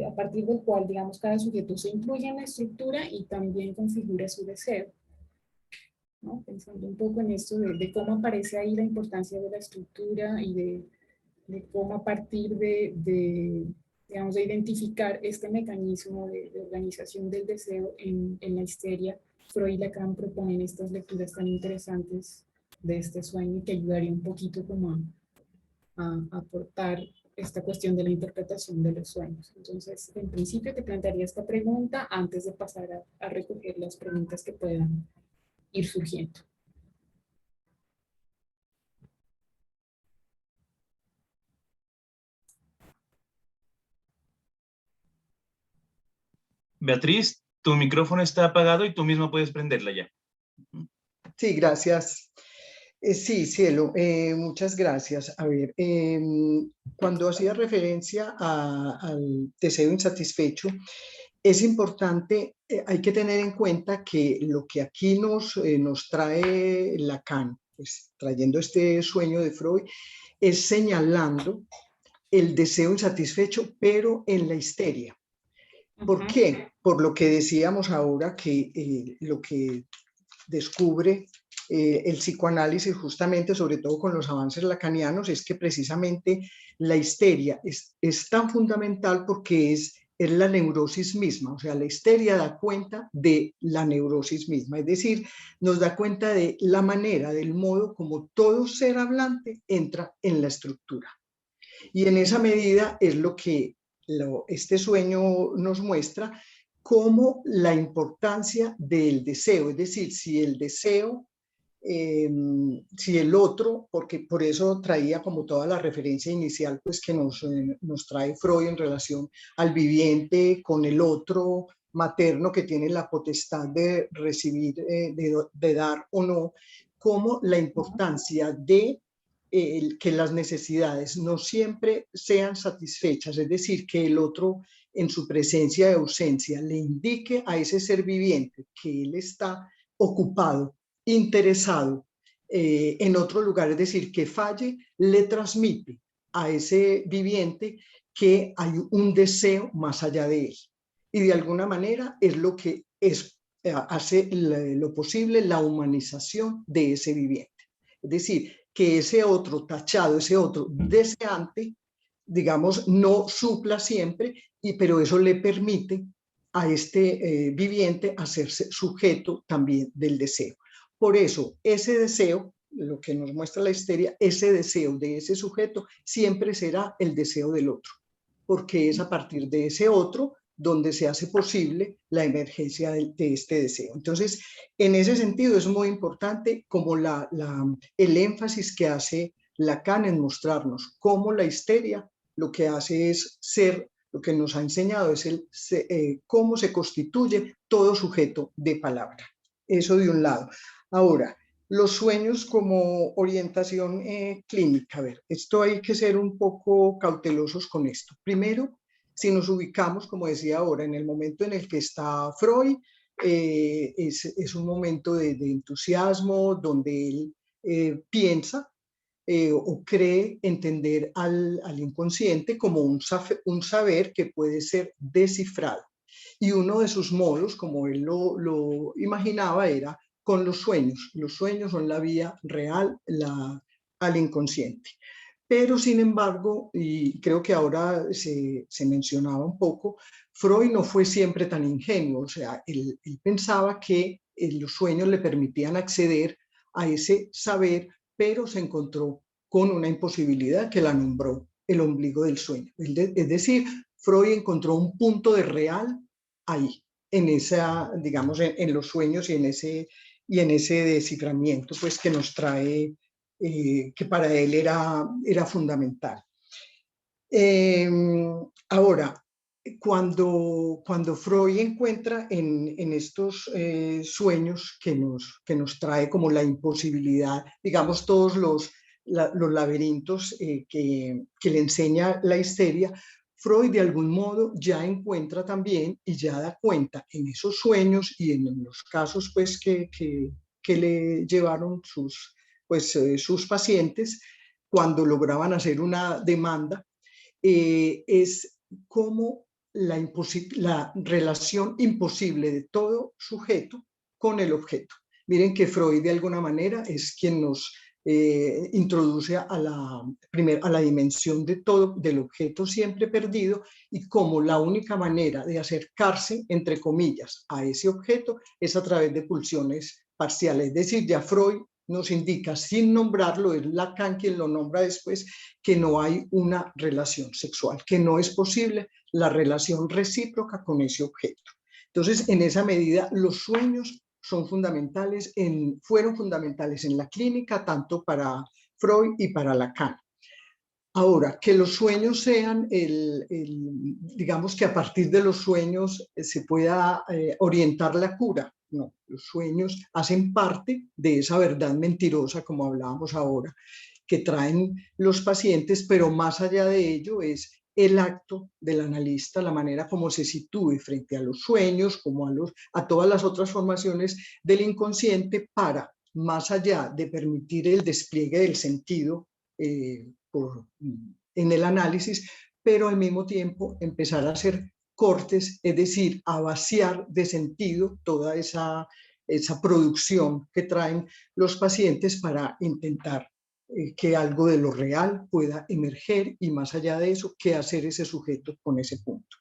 a partir del cual, digamos, cada sujeto se incluye en la estructura y también configura su deseo. ¿No? Pensando un poco en esto de cómo aparece ahí la importancia de la estructura y de cómo a partir digamos, de identificar este mecanismo de organización del deseo en la histeria, Freud y Lacan proponen estas lecturas tan interesantes de este sueño que ayudaría un poquito como a aportar esta cuestión de la interpretación de los sueños. Entonces, en principio te plantearía esta pregunta antes de pasar a recoger las preguntas que puedan ir surgiendo. Beatriz, tu micrófono está apagado y tú mismo puedes prenderla ya. Sí, gracias. Sí, cielo, muchas gracias. A ver, cuando hacía referencia al deseo insatisfecho, es importante, hay que tener en cuenta que lo que aquí nos trae Lacan, pues, trayendo este sueño de Freud, es señalando el deseo insatisfecho, pero en la histeria. ¿Por qué? Por lo que decíamos ahora, que lo que descubre el psicoanálisis justamente, sobre todo con los avances lacanianos, es que precisamente la histeria es tan fundamental porque es la neurosis misma, o sea, la histeria da cuenta de la neurosis misma, es decir, nos da cuenta de la manera, del modo como todo ser hablante entra en la estructura. Y en esa medida es lo que este sueño nos muestra, como la importancia del deseo, es decir, si el deseo, si el otro, porque por eso traía como toda la referencia inicial pues que nos trae Freud en relación al viviente con el otro materno que tiene la potestad de recibir, de dar o no, como la importancia de que las necesidades no siempre sean satisfechas, es decir, que el otro en su presencia y ausencia le indique a ese ser viviente que él está ocupado, interesado en otro lugar, es decir, que falle, le transmite a ese viviente que hay un deseo más allá de él. Y de alguna manera es lo que hace lo posible la humanización de ese viviente. Es decir, que ese otro tachado, ese otro deseante, digamos, no supla siempre, pero eso le permite a este viviente hacerse sujeto también del deseo. Por eso, ese deseo, lo que nos muestra la histeria, ese deseo de ese sujeto siempre será el deseo del otro, porque es a partir de ese otro donde se hace posible la emergencia de este deseo. Entonces, en ese sentido es muy importante como el énfasis que hace Lacan en mostrarnos cómo la histeria lo que hace es ser lo que nos ha enseñado es cómo se constituye todo sujeto de palabra. Eso de un lado. Ahora, los sueños como orientación clínica. A ver, esto hay que ser un poco cautelosos con esto. Primero, si nos ubicamos, como decía ahora, en el momento en el que está Freud, es un momento de entusiasmo donde él piensa o cree entender al inconsciente como un saber que puede ser descifrado. Y uno de sus modos, como él lo imaginaba, era con los sueños. Los sueños son la vía real al inconsciente. Pero sin embargo, y creo que ahora se mencionaba un poco, Freud no fue siempre tan ingenuo. O sea, él pensaba que los sueños le permitían acceder a ese saber, pero se encontró con una imposibilidad que la nombró el ombligo del sueño. Es decir, Freud encontró un punto de real ahí, en esa, digamos, en los sueños y en ese desciframiento, pues, que nos trae, que para él era fundamental. Ahora, cuando Freud encuentra en estos sueños que nos trae como la imposibilidad, digamos, todos los laberintos que le enseña la histeria, Freud de algún modo ya encuentra también y ya da cuenta en esos sueños y en los casos pues que le llevaron sus pacientes cuando lograban hacer una demanda, es como la relación imposible de todo sujeto con el objeto. Miren que Freud de alguna manera es quien nos introduce a la dimensión de todo, del objeto siempre perdido, y como la única manera de acercarse, entre comillas, a ese objeto es a través de pulsiones parciales. Es decir, ya Freud nos indica, sin nombrarlo, es Lacan quien lo nombra después, que no hay una relación sexual, que no es posible la relación recíproca con ese objeto. Entonces, en esa medida, los sueños fueron fundamentales en la clínica, tanto para Freud y para Lacan. Ahora, que los sueños sean, digamos que a partir de los sueños se pueda orientar la cura. No, los sueños hacen parte de esa verdad mentirosa, como hablábamos ahora, que traen los pacientes, pero más allá de ello es el acto del analista, la manera como se sitúe frente a los sueños, como a todas las otras formaciones del inconsciente, para, más allá de permitir el despliegue del sentido en el análisis, pero al mismo tiempo empezar a hacer cortes, es decir, a vaciar de sentido toda esa producción que traen los pacientes para intentar que algo de lo real pueda emerger, y más allá de eso, qué hacer ese sujeto con ese punto.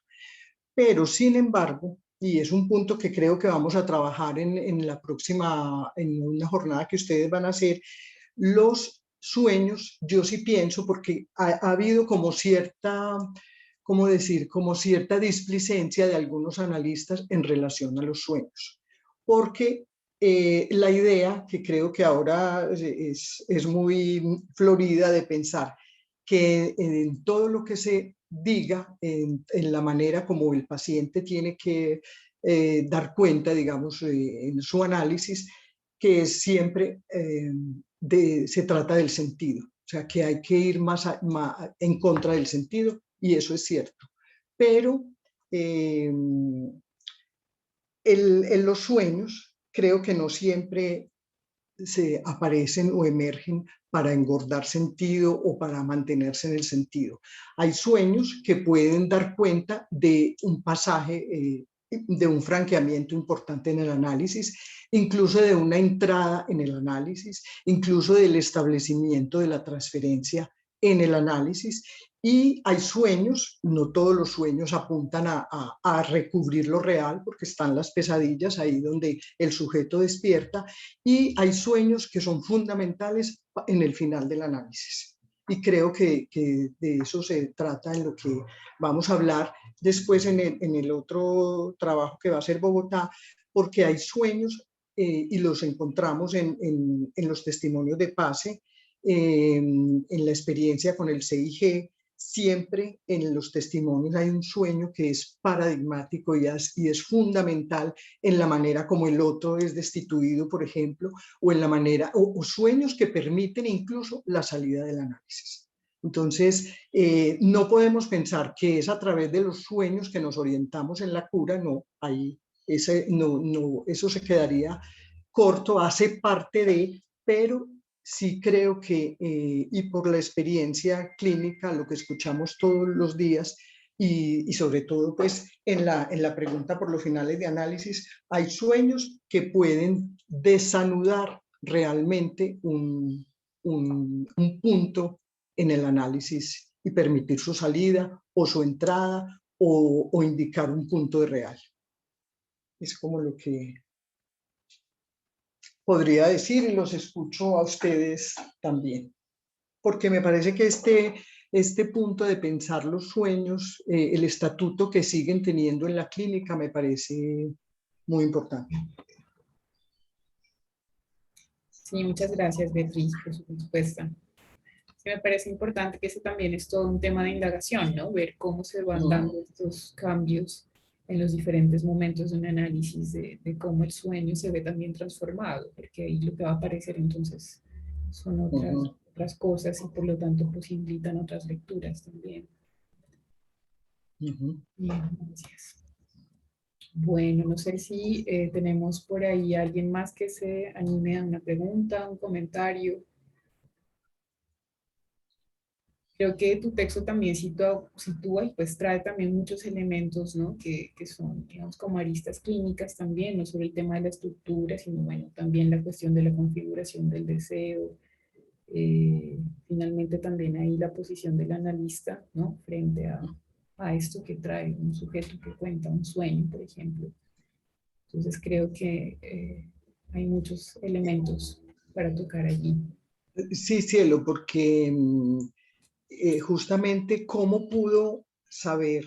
Pero sin embargo, y es un punto que creo que vamos a trabajar en la próxima, en una jornada que ustedes van a hacer, los sueños, yo sí pienso, porque ha habido como cierta, ¿cómo decir?, como cierta displicencia de algunos analistas en relación a los sueños, porque la idea, que creo que ahora es muy florida, de pensar que en todo lo que se diga, en la manera como el paciente tiene que dar cuenta, digamos, en su análisis, que es siempre se trata del sentido. O sea, que hay que ir más en contra del sentido, y eso es cierto. Pero en los sueños creo que no siempre se aparecen o emergen para engordar sentido o para mantenerse en el sentido. Hay sueños que pueden dar cuenta de un pasaje, de un franqueamiento importante en el análisis, incluso de una entrada en el análisis, incluso del establecimiento de la transferencia en el análisis. Y hay sueños, no todos los sueños apuntan a recubrir lo real, porque están las pesadillas ahí donde el sujeto despierta, y hay sueños que son fundamentales en el final del análisis. Y creo que de eso se trata en lo que vamos a hablar después en el otro trabajo que va a ser Bogotá, porque hay sueños y los encontramos en los testimonios de PASE, en la experiencia con el CIG, siempre en los testimonios hay un sueño que es paradigmático y es fundamental en la manera como el otro es destituido, por ejemplo, o en la manera, o sueños que permiten incluso la salida del análisis. Entonces, no podemos pensar que es a través de los sueños que nos orientamos en la cura, no, ahí eso se quedaría corto, hace parte de, pero sí creo que, y por la experiencia clínica, lo que escuchamos todos los días, y sobre todo pues en la pregunta por los finales de análisis, hay sueños que pueden desanudar realmente un punto en el análisis y permitir su salida o su entrada o indicar un punto de real. Es como lo que podría decir, y los escucho a ustedes también, porque me parece que este punto de pensar los sueños, el estatuto que siguen teniendo en la clínica, me parece muy importante. Sí, muchas gracias, Beatriz, por su respuesta. Sí, me parece importante que ese también es todo un tema de indagación, ¿no? Ver cómo se van dando estos cambios en los diferentes momentos de un análisis de cómo el sueño se ve también transformado, porque ahí lo que va a aparecer entonces son otras cosas y por lo tanto posibilitan otras lecturas también. Bien, gracias. Bueno, no sé si tenemos por ahí alguien más que se anime a una pregunta, un comentario. Creo que tu texto también sitúa y pues trae también muchos elementos, ¿no? Que son, digamos, como aristas clínicas también, no solo el tema de la estructura, sino, bueno, también la cuestión de la configuración del deseo. Finalmente también ahí la posición del analista, ¿no? Frente a esto que trae un sujeto que cuenta un sueño, por ejemplo. Entonces creo que hay muchos elementos para tocar allí. Sí, cielo, porque justamente cómo pudo saber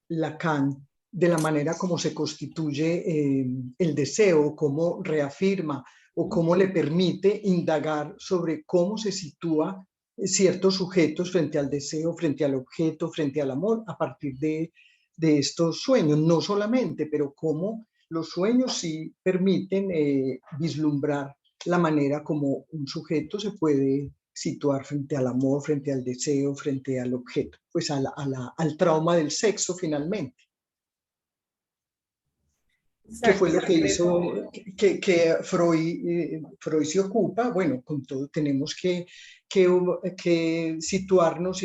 Lacan de la manera como se constituye el deseo, cómo reafirma o cómo le permite indagar sobre cómo se sitúa ciertos sujetos frente al deseo, frente al objeto, frente al amor, a partir de estos sueños. No solamente, pero cómo los sueños sí permiten vislumbrar la manera como un sujeto se puede situar frente al amor, frente al deseo, frente al objeto, pues al trauma del sexo finalmente. Que fue lo que hizo que Freud se ocupa. Bueno, con todo tenemos que situarnos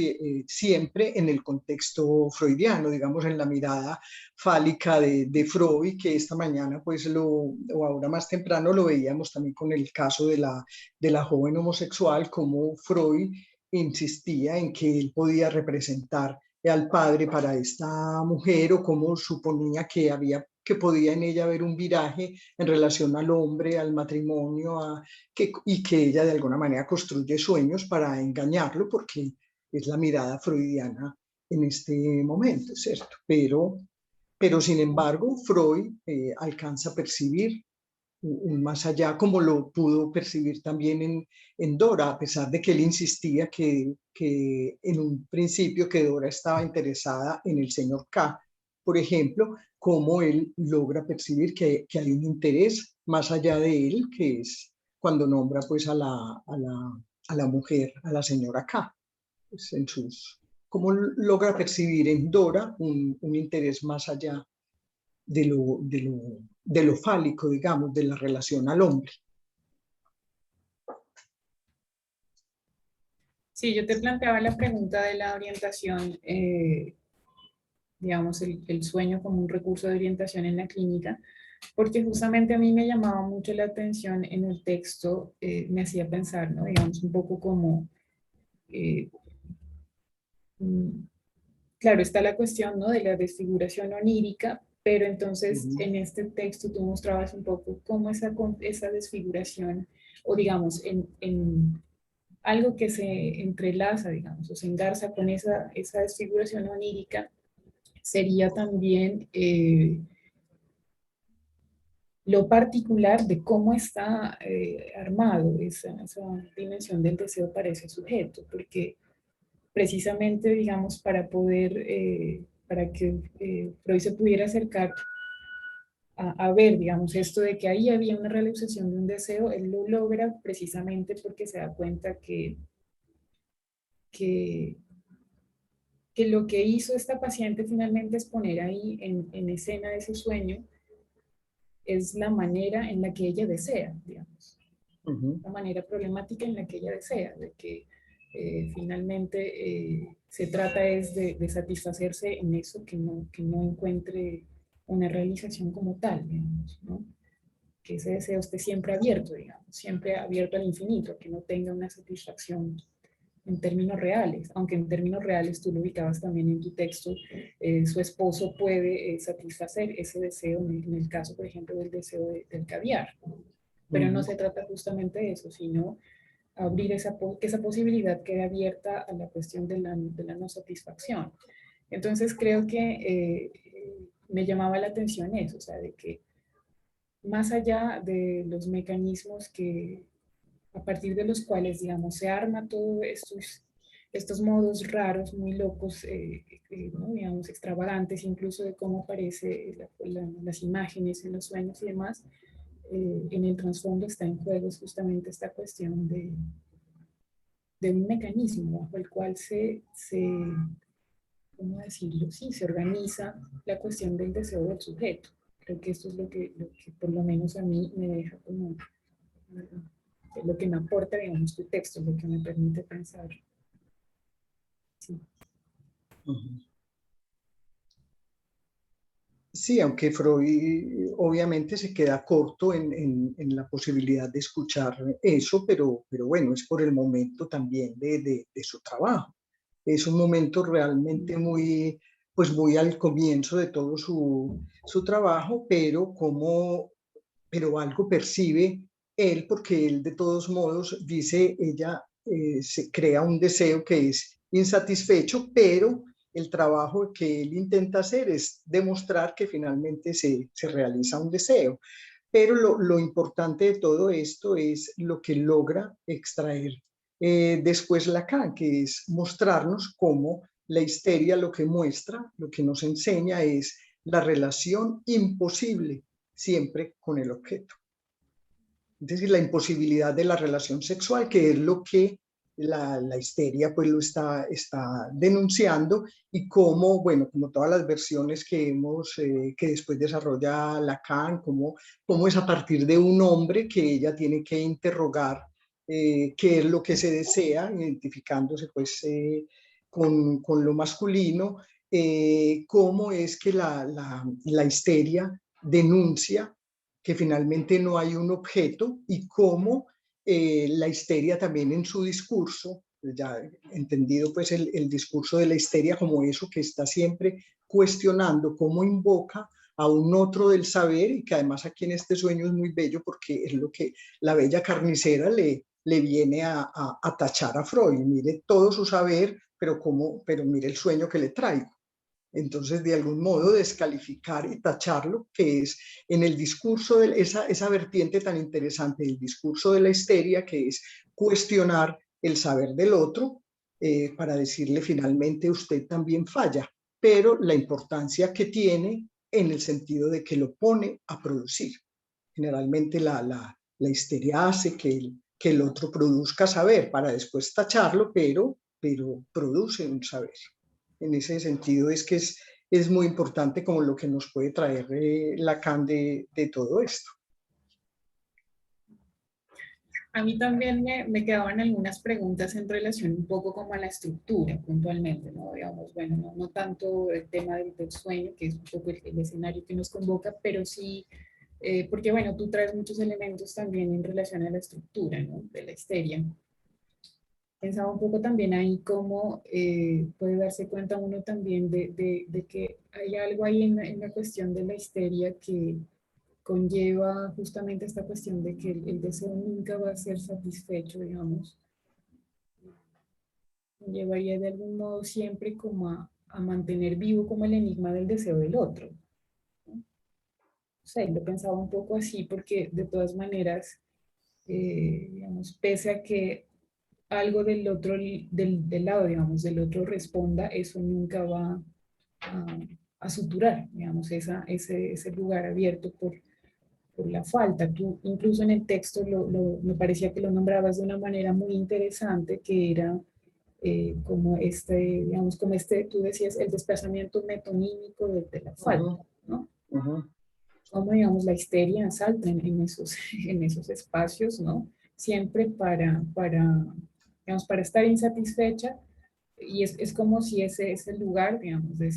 siempre en el contexto freudiano, digamos, en la mirada fálica de Freud, que esta mañana, pues, o ahora más temprano lo veíamos también con el caso de la joven homosexual, como Freud insistía en que él podía representar al padre para esta mujer, o cómo suponía que podía en ella haber un viraje en relación al hombre, al matrimonio, y que ella de alguna manera construye sueños para engañarlo, porque es la mirada freudiana en este momento, ¿cierto? Pero sin embargo, Freud alcanza a percibir un más allá, como lo pudo percibir también en Dora, a pesar de que él insistía que en un principio que Dora estaba interesada en el señor K, por ejemplo, cómo él logra percibir que hay un interés más allá de él, que es cuando nombra pues a la mujer, a la señora K, pues cómo logra percibir en Dora un interés más allá de lo fálico, digamos, de la relación al hombre. Sí, yo te planteaba la pregunta de la orientación, digamos, el sueño como un recurso de orientación en la clínica, porque justamente a mí me llamaba mucho la atención en el texto, me hacía pensar, ¿no? Digamos, un poco como, claro, está la cuestión, ¿no? De la desfiguración onírica, pero entonces en este texto tú mostrabas un poco cómo esa desfiguración, o digamos, en algo que se entrelaza, digamos, o se engarza con esa desfiguración onírica, sería también lo particular de cómo está armado esa dimensión del deseo para ese sujeto, porque precisamente, digamos, para poder, para que Freud se pudiera acercar a ver, digamos, esto de que ahí había una realización de un deseo, él lo logra precisamente porque se da cuenta que, que lo que hizo esta paciente finalmente es poner ahí en escena ese sueño, es la manera en la que ella desea, digamos, la manera problemática en la que ella desea, de que finalmente se trata es de satisfacerse en eso, que no encuentre una realización como tal, digamos, ¿no? Que ese deseo esté siempre abierto, digamos, siempre abierto al infinito, que no tenga una satisfacción en términos reales, aunque en términos reales tú lo ubicabas también en tu texto, su esposo puede satisfacer ese deseo en el caso, por ejemplo, del deseo del caviar. Pero no se trata justamente de eso, sino abrir que esa posibilidad quede abierta a la cuestión de la no satisfacción. Entonces creo que me llamaba la atención eso, o sea, de que más allá de los mecanismos que a partir de los cuales, digamos, se arma todos estos modos raros, muy locos, ¿no? Digamos, extravagantes, incluso de cómo aparecen las imágenes en los sueños y demás, en el trasfondo está en juego justamente esta cuestión de un mecanismo bajo el cual ¿cómo decirlo? Sí, se organiza la cuestión del deseo del sujeto. Creo que esto es lo que por lo menos a mí me deja como lo que me aporta, digamos, tu texto, lo que me permite pensar. Sí. Sí, aunque Freud obviamente se queda corto en la posibilidad de escuchar eso, pero bueno, es por el momento también de su trabajo. Es un momento realmente muy, pues muy al comienzo de todo su trabajo, pero algo percibe él, porque él de todos modos dice, ella se crea un deseo que es insatisfecho, pero el trabajo que él intenta hacer es demostrar que finalmente se realiza un deseo. Pero lo importante de todo esto es lo que logra extraer después Lacan, que es mostrarnos cómo la histeria lo que muestra, lo que nos enseña es la relación imposible siempre con el objeto. Es decir, la imposibilidad de la relación sexual, que es lo que la histeria pues lo está denunciando, y cómo, bueno, como todas las versiones que después desarrolla Lacan, cómo es a partir de un hombre que ella tiene que interrogar qué es lo que se desea, identificándose pues con lo masculino, cómo es que la histeria denuncia que finalmente no hay un objeto, y cómo la histeria también en su discurso, ya entendido pues el discurso de la histeria como eso que está siempre cuestionando, cómo invoca a un otro del saber, y que además aquí en este sueño es muy bello porque es lo que la bella carnicera le viene a tachar a Freud. Mire todo su saber, pero mire el sueño que le traigo. Entonces, de algún modo, descalificar y tacharlo, que es en el discurso de esa vertiente tan interesante del discurso de la histeria, que es cuestionar el saber del otro para decirle finalmente usted también falla, pero la importancia que tiene en el sentido de que lo pone a producir. Generalmente la histeria hace que el otro produzca saber para después tacharlo, pero produce un saber. En ese sentido es muy importante como lo que nos puede traer Lacan de todo esto. A mí también me quedaban algunas preguntas en relación un poco como a la estructura puntualmente, ¿no? Digamos, bueno, no tanto el tema del sueño, que es un poco el escenario que nos convoca, pero sí, porque bueno, tú traes muchos elementos también en relación a la estructura, ¿no? De la histeria. Pensaba un poco también ahí cómo puede darse cuenta uno también de que hay algo ahí en la cuestión de la histeria que conlleva justamente esta cuestión de que el deseo nunca va a ser satisfecho, digamos. Llevaría de algún modo siempre como a mantener vivo como el enigma del deseo del otro. ¿No? O sea, lo pensaba un poco así porque de todas maneras, digamos, pese a que algo del lado, digamos, del otro responda, eso nunca va a, a suturar, digamos, ese lugar abierto por la falta. Tú incluso en el texto me parecía que lo nombrabas de una manera muy interesante, que era como digamos, como tú decías, el desplazamiento metonímico de la falta, ¿no? Como, digamos, la histeria salta en esos, en esos espacios, ¿no? Siempre digamos, para estar insatisfecha, y es como si ese lugar, digamos, de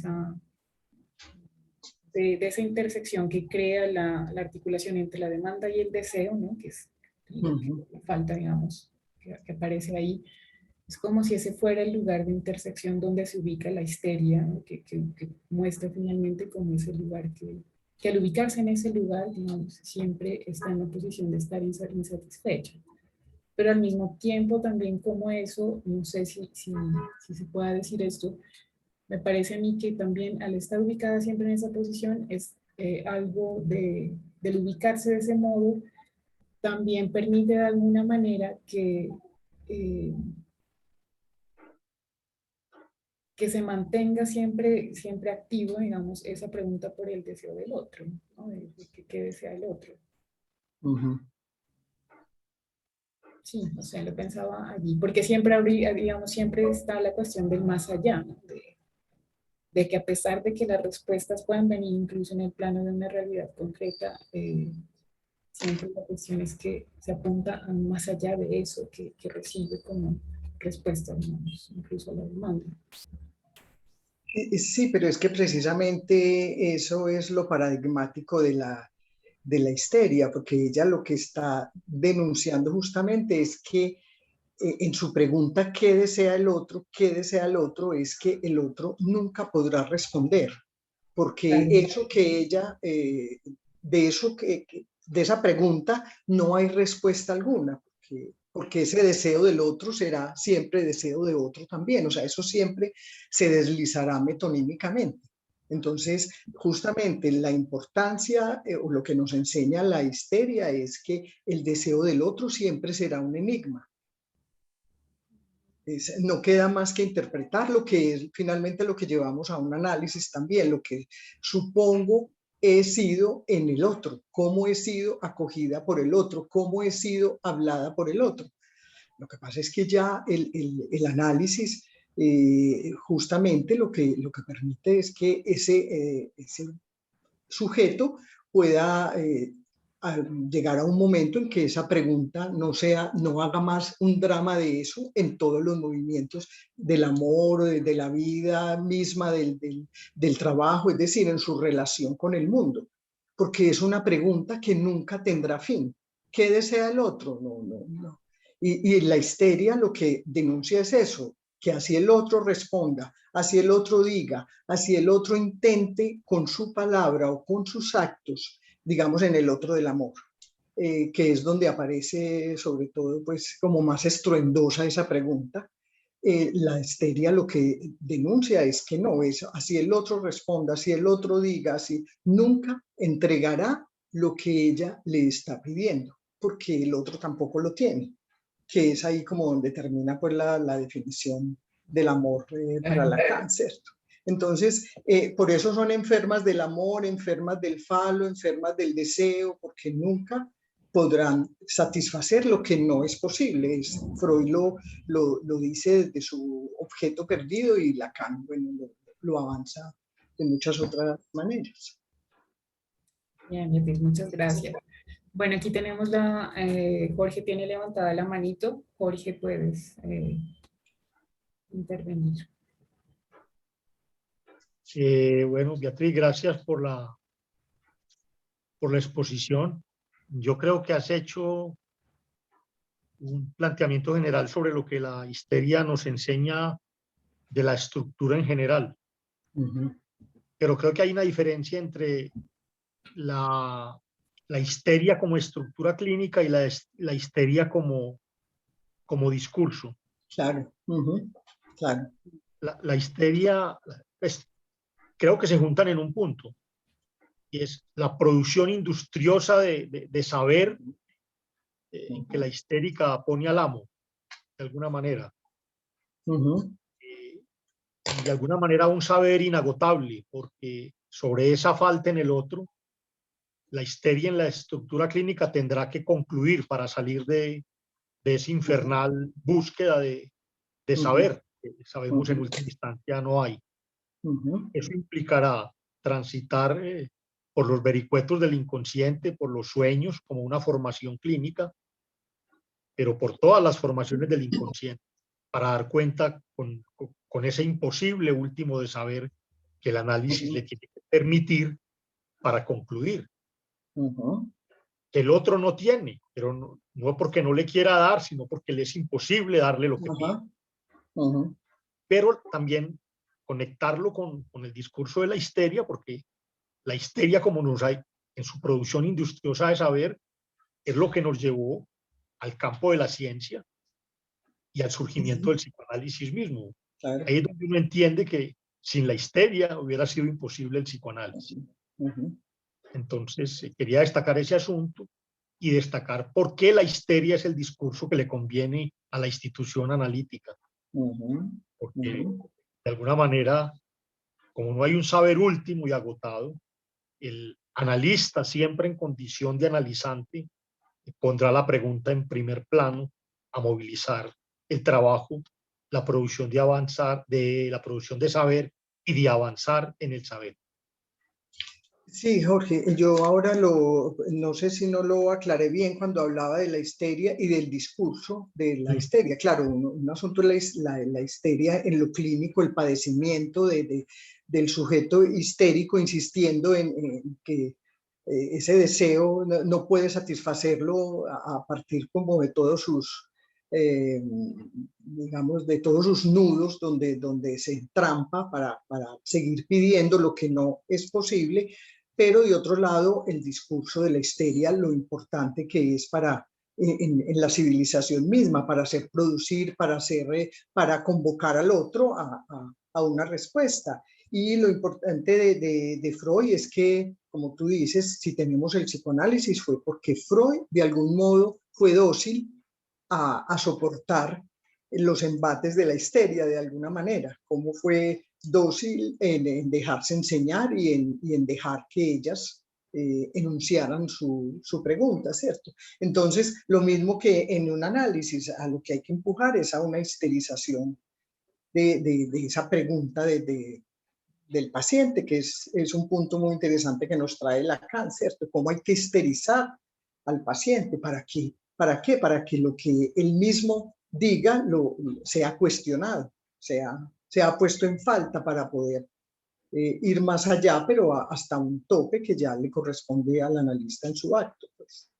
esa intersección que crea la articulación entre la demanda y el deseo, ¿no? Que es la falta, digamos, que aparece ahí. Es como si ese fuera el lugar de intersección donde se ubica la histeria, ¿no? Que muestra finalmente como ese lugar que al ubicarse en ese lugar, digamos, siempre está en la posición de estar insatisfecha. Pero al mismo tiempo también como eso, no sé si se pueda decir esto, me parece a mí que también al estar ubicada siempre en esa posición es algo del ubicarse de ese modo, también permite de alguna manera eh, que se mantenga siempre activo, digamos, esa pregunta por el deseo del otro, ¿no? De qué desea el otro. Sí, o sea, lo pensaba allí, porque siempre habría, digamos, siempre está la cuestión del más allá, ¿no? De que a pesar de que las respuestas puedan venir incluso en el plano de una realidad concreta, siempre la cuestión es que se apunta a más allá de eso que recibe como respuesta, digamos, incluso a la demanda. Sí, pero es que precisamente eso es lo paradigmático de la histeria, porque ella lo que está denunciando justamente es que en su pregunta ¿qué desea el otro? ¿Qué desea el otro? Es que el otro nunca podrá responder, porque Claro. eso que ella, de esa pregunta no hay respuesta alguna, porque ese deseo del otro será siempre deseo de otro también, o sea, eso siempre se deslizará metonímicamente. Entonces, justamente la importancia o lo que nos enseña la histeria es que el deseo del otro siempre será un enigma. No queda más que interpretar lo que es finalmente lo que llevamos a un análisis también, lo que supongo he sido en el otro, cómo he sido acogida por el otro, cómo he sido hablada por el otro. Lo que pasa es que ya el análisis justamente lo que permite es que ese sujeto pueda llegar a un momento en que esa pregunta no haga más un drama de eso en todos los movimientos del amor, de la vida misma, del trabajo, es decir, en su relación con el mundo, porque es una pregunta que nunca tendrá fin. ¿Qué desea el otro? No. Y la histeria lo que denuncia es eso, que así el otro responda, así el otro diga, así el otro intente con su palabra o con sus actos, digamos, en el otro del amor, que es donde aparece sobre todo pues como más estruendosa esa pregunta. La histeria lo que denuncia es que no, es así el otro responda, así el otro diga, así nunca entregará lo que ella le está pidiendo, porque el otro tampoco lo tiene, que es ahí como donde termina pues la definición del amor para Lacan, ¿cierto? Entonces, por eso son enfermas del amor, enfermas del falo, enfermas del deseo, porque nunca podrán satisfacer lo que no es posible. Freud lo dice desde su objeto perdido y Lacan, bueno, lo avanza de muchas otras maneras. Bien, Beatriz, muchas gracias. Bueno, aquí tenemos Jorge tiene levantada la manito. Jorge, puedes intervenir. Bueno, Beatriz, gracias por la exposición. Yo creo que has hecho un planteamiento general sobre lo que la histeria nos enseña de la estructura en general. Pero creo que hay una diferencia entre la histeria como estructura clínica y la histeria como discurso. Claro, claro. La histeria, pues, creo que se juntan en un punto, y es la producción industriosa de saber en que la histérica pone al amo. de alguna manera. Ujú. Y de alguna manera un saber inagotable, porque sobre esa falta en el otro, la histeria en la estructura clínica tendrá que concluir para salir de esa infernal búsqueda de saber, que sabemos en última instancia no hay. Ujú. Eso implicará transitar por los vericuetos del inconsciente, por los sueños como una formación clínica, pero por todas las formaciones del inconsciente, para dar cuenta con ese imposible último de saber que el análisis le tiene que permitir para concluir. Ujú. Que el otro no tiene, pero no porque no le quiera dar, sino porque le es imposible darle lo que pide. Ajá. Ujú. Pero también conectarlo con el discurso de la histeria, porque la histeria, como nos hay en su producción industriosa de saber, es lo que nos llevó al campo de la ciencia y al surgimiento del psicoanálisis mismo. Claro. Ahí es donde uno entiende que sin la histeria hubiera sido imposible el psicoanálisis. Ujú. Entonces, quería destacar ese asunto y destacar por qué la histeria es el discurso que le conviene a la institución analítica. Ujú. Porque, Ujú. de alguna manera, como no hay un saber último y agotado, el analista, siempre en condición de analizante, pondrá la pregunta en primer plano a movilizar el trabajo, la producción de avanzar, de la producción de saber y de avanzar en el saber. Sí, Jorge, yo ahora no sé si no lo aclaré bien cuando hablaba de la histeria y del discurso de la histeria. Claro, un asunto es la histeria en lo clínico, el padecimiento del sujeto histérico insistiendo en que ese deseo no puede satisfacerlo a partir como de todos sus, digamos, de todos sus nudos donde se entrampa para seguir pidiendo lo que no es posible. Pero de otro lado, el discurso de la histeria, lo importante que es en la civilización misma, para hacer producir, para convocar al otro a una respuesta. Y lo importante de Freud es que, como tú dices, si tenemos el psicoanálisis fue porque Freud de algún modo fue dócil a soportar los embates de la histeria de alguna manera, cómo fue dócil en dejarse enseñar y en dejar que ellas enunciaran su pregunta, ¿cierto? Entonces, lo mismo que en un análisis, a lo que hay que empujar es a una histerización de esa pregunta del paciente, que es un punto muy interesante que nos trae Lacan, ¿cierto? Cómo hay que histerizar al paciente, ¿para qué? ¿Para qué? Para que lo que él mismo diga sea cuestionado, sea puesto en falta para poder ir más allá, pero hasta un tope que ya le corresponde al analista en su acto. Pues.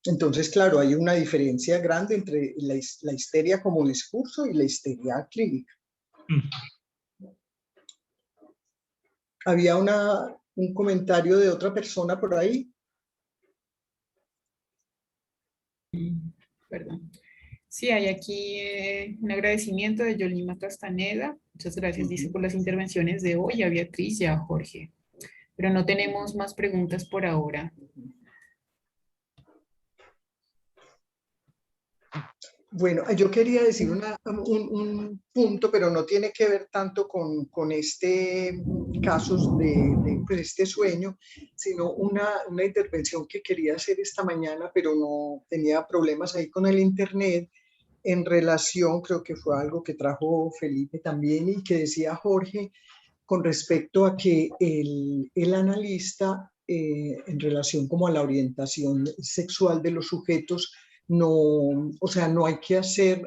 Entonces, claro, hay una diferencia grande entre la histeria como discurso y la histeria clínica. Había un comentario de otra persona por ahí. Perdón. Sí, hay aquí un agradecimiento de Yolima Castaneda. Muchas gracias, dice, por las intervenciones de hoy a Beatriz y a Jorge. Pero no tenemos más preguntas por ahora. Bueno, yo quería decir un punto, pero no tiene que ver tanto con este casos pues este sueño, sino una intervención que quería hacer esta mañana, pero no tenía problemas ahí con el internet en relación, creo que fue algo que trajo Felipe también y que decía Jorge, con respecto a que el analista en relación como a la orientación sexual de los sujetos, o sea, no hay que hacer,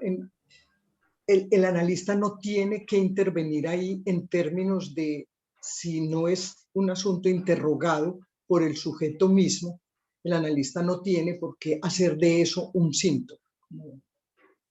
el analista no tiene que intervenir ahí en términos de si no es un asunto interrogado por el sujeto mismo, el analista no tiene por qué hacer de eso un síntoma.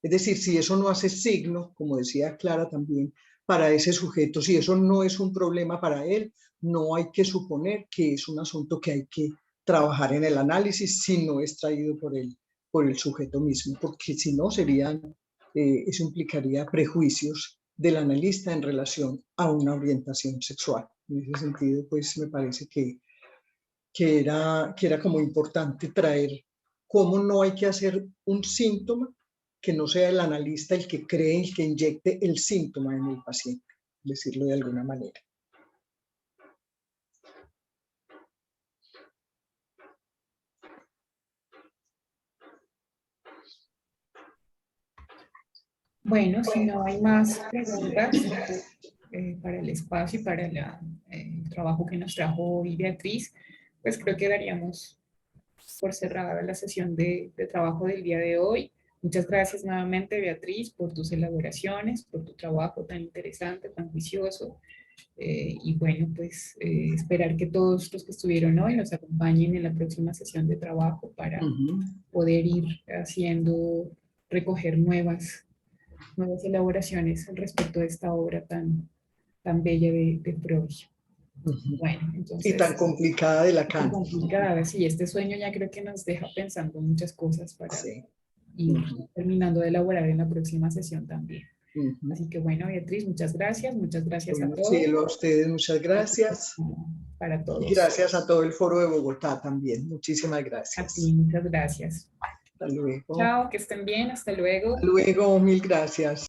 Es decir, si eso no hace signo, como decía Clara también, para ese sujeto, si eso no es un problema para él, no hay que suponer que es un asunto que hay que trabajar en el análisis si no es traído por el sujeto mismo, porque si no eso implicaría prejuicios del analista en relación a una orientación sexual. En ese sentido, pues me parece que era como importante traer cómo no hay que hacer un síntoma que no sea el analista el que cree, el que inyecte el síntoma en el paciente, decirlo de alguna manera. Bueno, si no hay más preguntas para el espacio y para el trabajo que nos trajo hoy Beatriz, pues creo que daríamos por cerrada la sesión de trabajo del día de hoy. Muchas gracias nuevamente, Beatriz, por tus elaboraciones, por tu trabajo tan interesante, tan juicioso. Y bueno, pues esperar que todos los que estuvieron hoy nos acompañen en la próxima sesión de trabajo para poder ir haciendo, recoger nuevas elaboraciones respecto de esta obra tan bella de Freud. Bueno, entonces... Y tan complicada de Lacan. Tan complicada, sí, este sueño ya creo que nos deja pensando muchas cosas para ir terminando de elaborar en la próxima sesión también. Así que bueno, Beatriz, muchas gracias a todos. Cielo, a ustedes, muchas gracias. Para todos. Y gracias a todo el Foro de Bogotá también. Muchísimas gracias. A ti, muchas gracias. Hasta luego. Chao, que estén bien, hasta luego. Hasta luego, mil gracias.